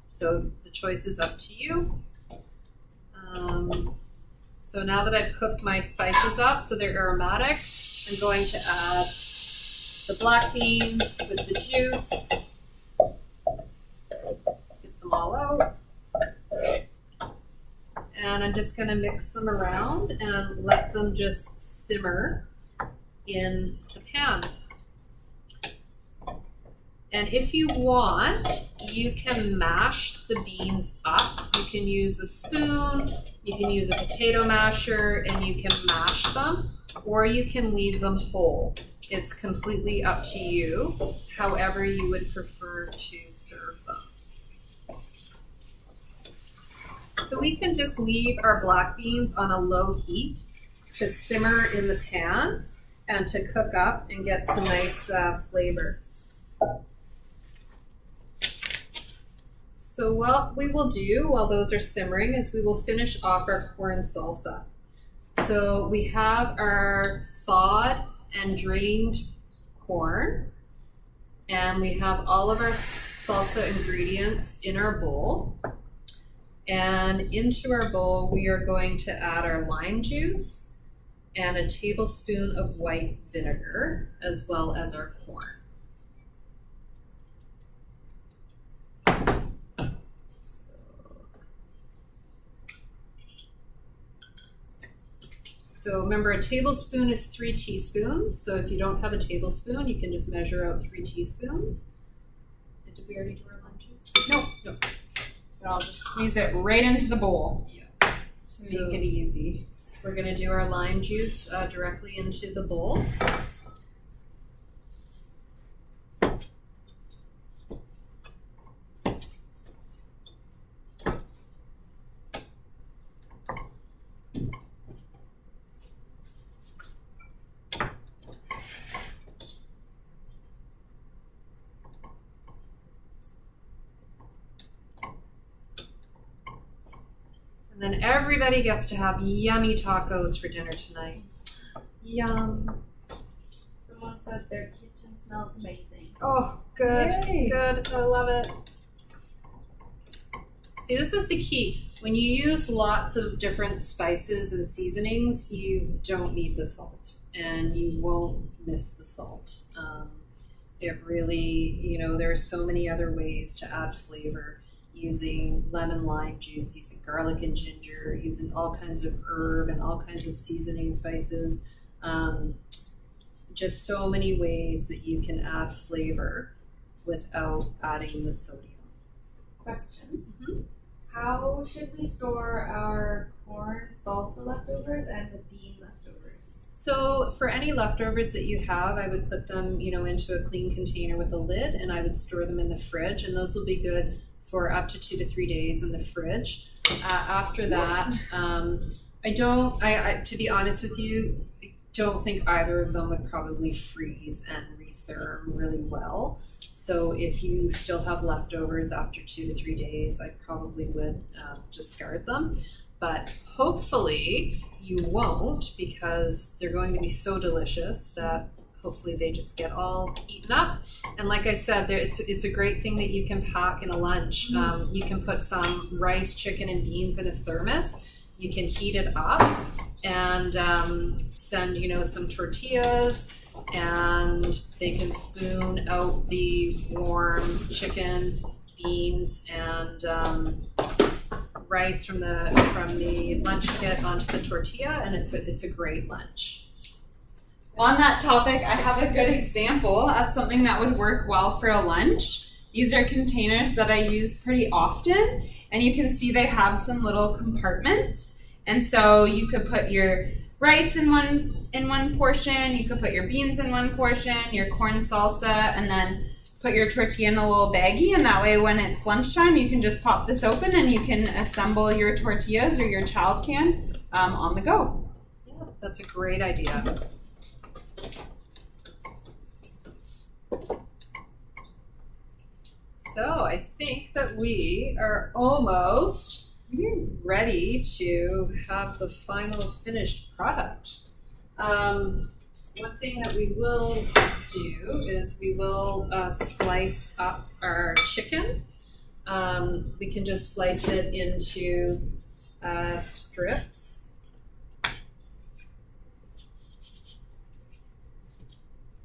So the choice is up to you. So now that I've cooked my spices up so they're aromatic, I'm going to add the black beans with the juice. Get them all out. And I'm just going to mix them around and let them just simmer in the pan. And if you want, you can mash the beans up. You can use a spoon, you can use a potato masher, and you can mash them, or you can leave them whole. It's completely up to you, however you would prefer to serve them. So we can just leave our black beans on a low heat to simmer in the pan and to cook up and get some nice flavor. So what we will do while those are simmering is we will finish off our corn salsa. So we have our thawed and drained corn, and we have all of our salsa ingredients in our bowl. And into our bowl, we are going to add our lime juice and a tablespoon of white vinegar, as well as our corn. So remember, a tablespoon is 3 teaspoons. So if you don't have a tablespoon, you can just measure out 3 teaspoons. Did we already do our lime juice? No. But I'll just squeeze it right into the bowl. Yeah. To make it easy. We're going to do our lime juice directly into the bowl. And then everybody gets to have yummy tacos for dinner tonight. Yum. Someone said their kitchen smells amazing. Oh, good. Yay. Good. I love it. See, this is the key. When you use lots of different spices and seasonings, you don't need the salt, and you won't miss the salt. It really, there are so many other ways to add flavor, using lemon lime juice, using garlic and ginger, using all kinds of herb and all kinds of seasoning spices. Just so many ways that you can add flavor without adding the sodium. Question. Mm-hmm. How should we store our corn salsa leftovers and the bean leftovers? So for any leftovers that you have, I would put them, into a clean container with a lid, and I would store them in the fridge, and those will be good for up to 2 to 3 days in the fridge. After that, to be honest with you, I don't think either of them would probably freeze and retherm really well. So if you still have leftovers after 2 to 3 days, I probably would discard them. But hopefully you won't, because they're going to be so delicious that hopefully they just get all eaten up. And like I said, it's a great thing that you can pack in a lunch. You can put some rice, chicken, and beans in a thermos. You can heat it up and send, some tortillas, and they can spoon out the warm chicken, beans, and rice from the lunch kit onto the tortilla, and it's a great lunch. On that topic, I have a good example of something that would work well for a lunch. These are containers that I use pretty often, and you can see they have some little compartments. And so you could put your rice in one portion, you could put your beans in one portion, your corn salsa, and then put your tortilla in a little baggie, and that way when it's lunchtime, you can just pop this open and you can assemble your tortillas, or your child can, on the go. Yeah, that's a great idea. So I think that we are almost ready to have the final finished product. One thing that we will do is we will slice up our chicken. We can just slice it into strips.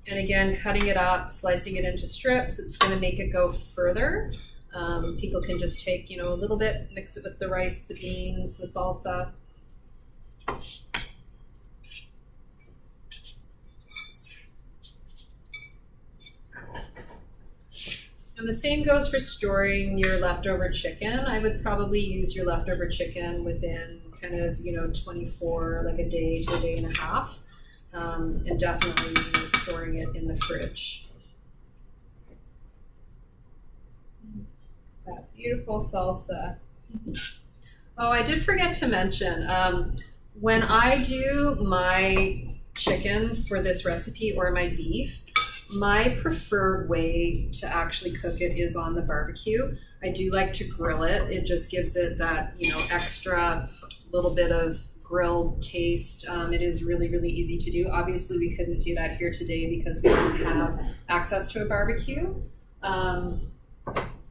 And again, cutting it up, slicing it into strips, it's going to make it go further. People can just take, a little bit, mix it with the rice, the beans, the salsa. And the same goes for storing your leftover chicken. I would probably use your leftover chicken within kind of, 24, like a day to a day and a half. And definitely storing it in the fridge. That beautiful salsa. Oh, I did forget to mention, when I do my chicken for this recipe or my beef, my preferred way to actually cook it is on the barbecue. I do like to grill it. It just gives it that, extra little bit of grilled taste. It is really, really easy to do. Obviously, we couldn't do that here today because we didn't have access to a barbecue.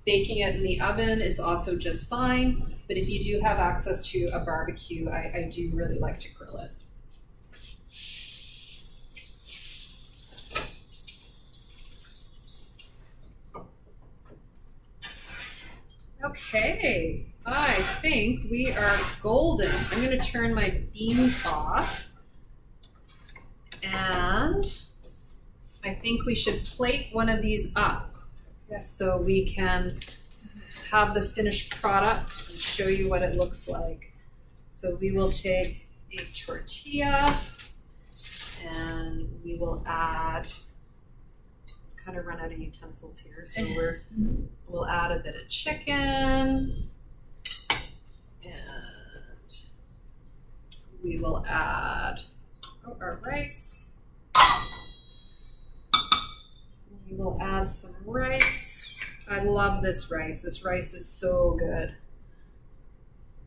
Baking it in the oven is also just fine, but if you do have access to a barbecue, I do really like to grill it. Okay, I think we are golden. I'm going to turn my beans off. And I think we should plate one of these up so we can have the finished product and show you what it looks like. So we will take a tortilla and we will add, kind of run out of utensils here, so we'll add a bit of chicken and we will add our rice. We will add some rice. I love this rice. This rice is so good.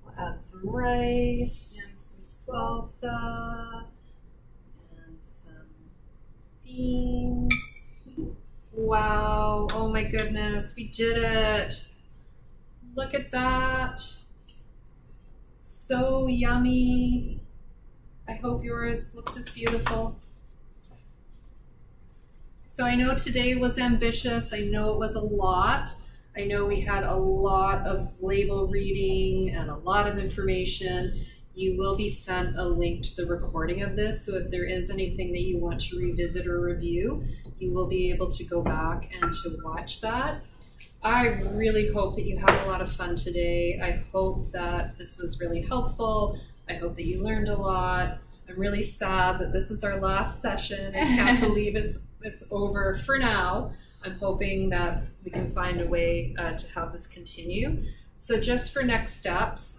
We'll add some rice and some salsa and some beans. Wow, oh my goodness, we did it. Look at that. So yummy. I hope yours looks as beautiful. So I know today was ambitious. I know it was a lot. I know we had a lot of label reading and a lot of information. You will be sent a link to the recording of this, so if there is anything that you want to revisit or review, you will be able to go back and to watch that. I really hope that you had a lot of fun today. I hope that this was really helpful. I hope that you learned a lot. I'm really sad that this is our last session. I can't believe it's over for now. I'm hoping that we can find a way to have this continue. So just for next steps,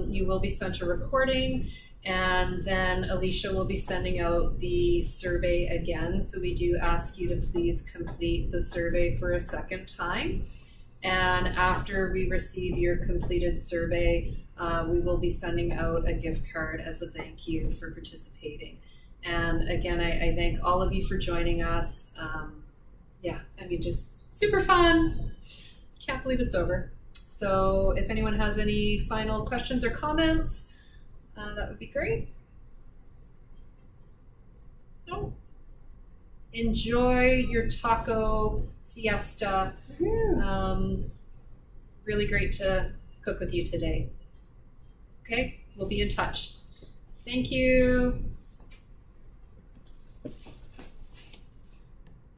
you will be sent a recording, and then Alicia will be sending out the survey again. So we do ask you to please complete the survey for a second time. And after we receive your completed survey, we will be sending out a gift card as a thank you for participating. And again, I thank all of you for joining us. Just super fun. Can't believe it's over. So if anyone has any final questions or comments, that would be great. Oh. Enjoy your taco fiesta. Really great to cook with you today. Okay, we'll be in touch. Thank you.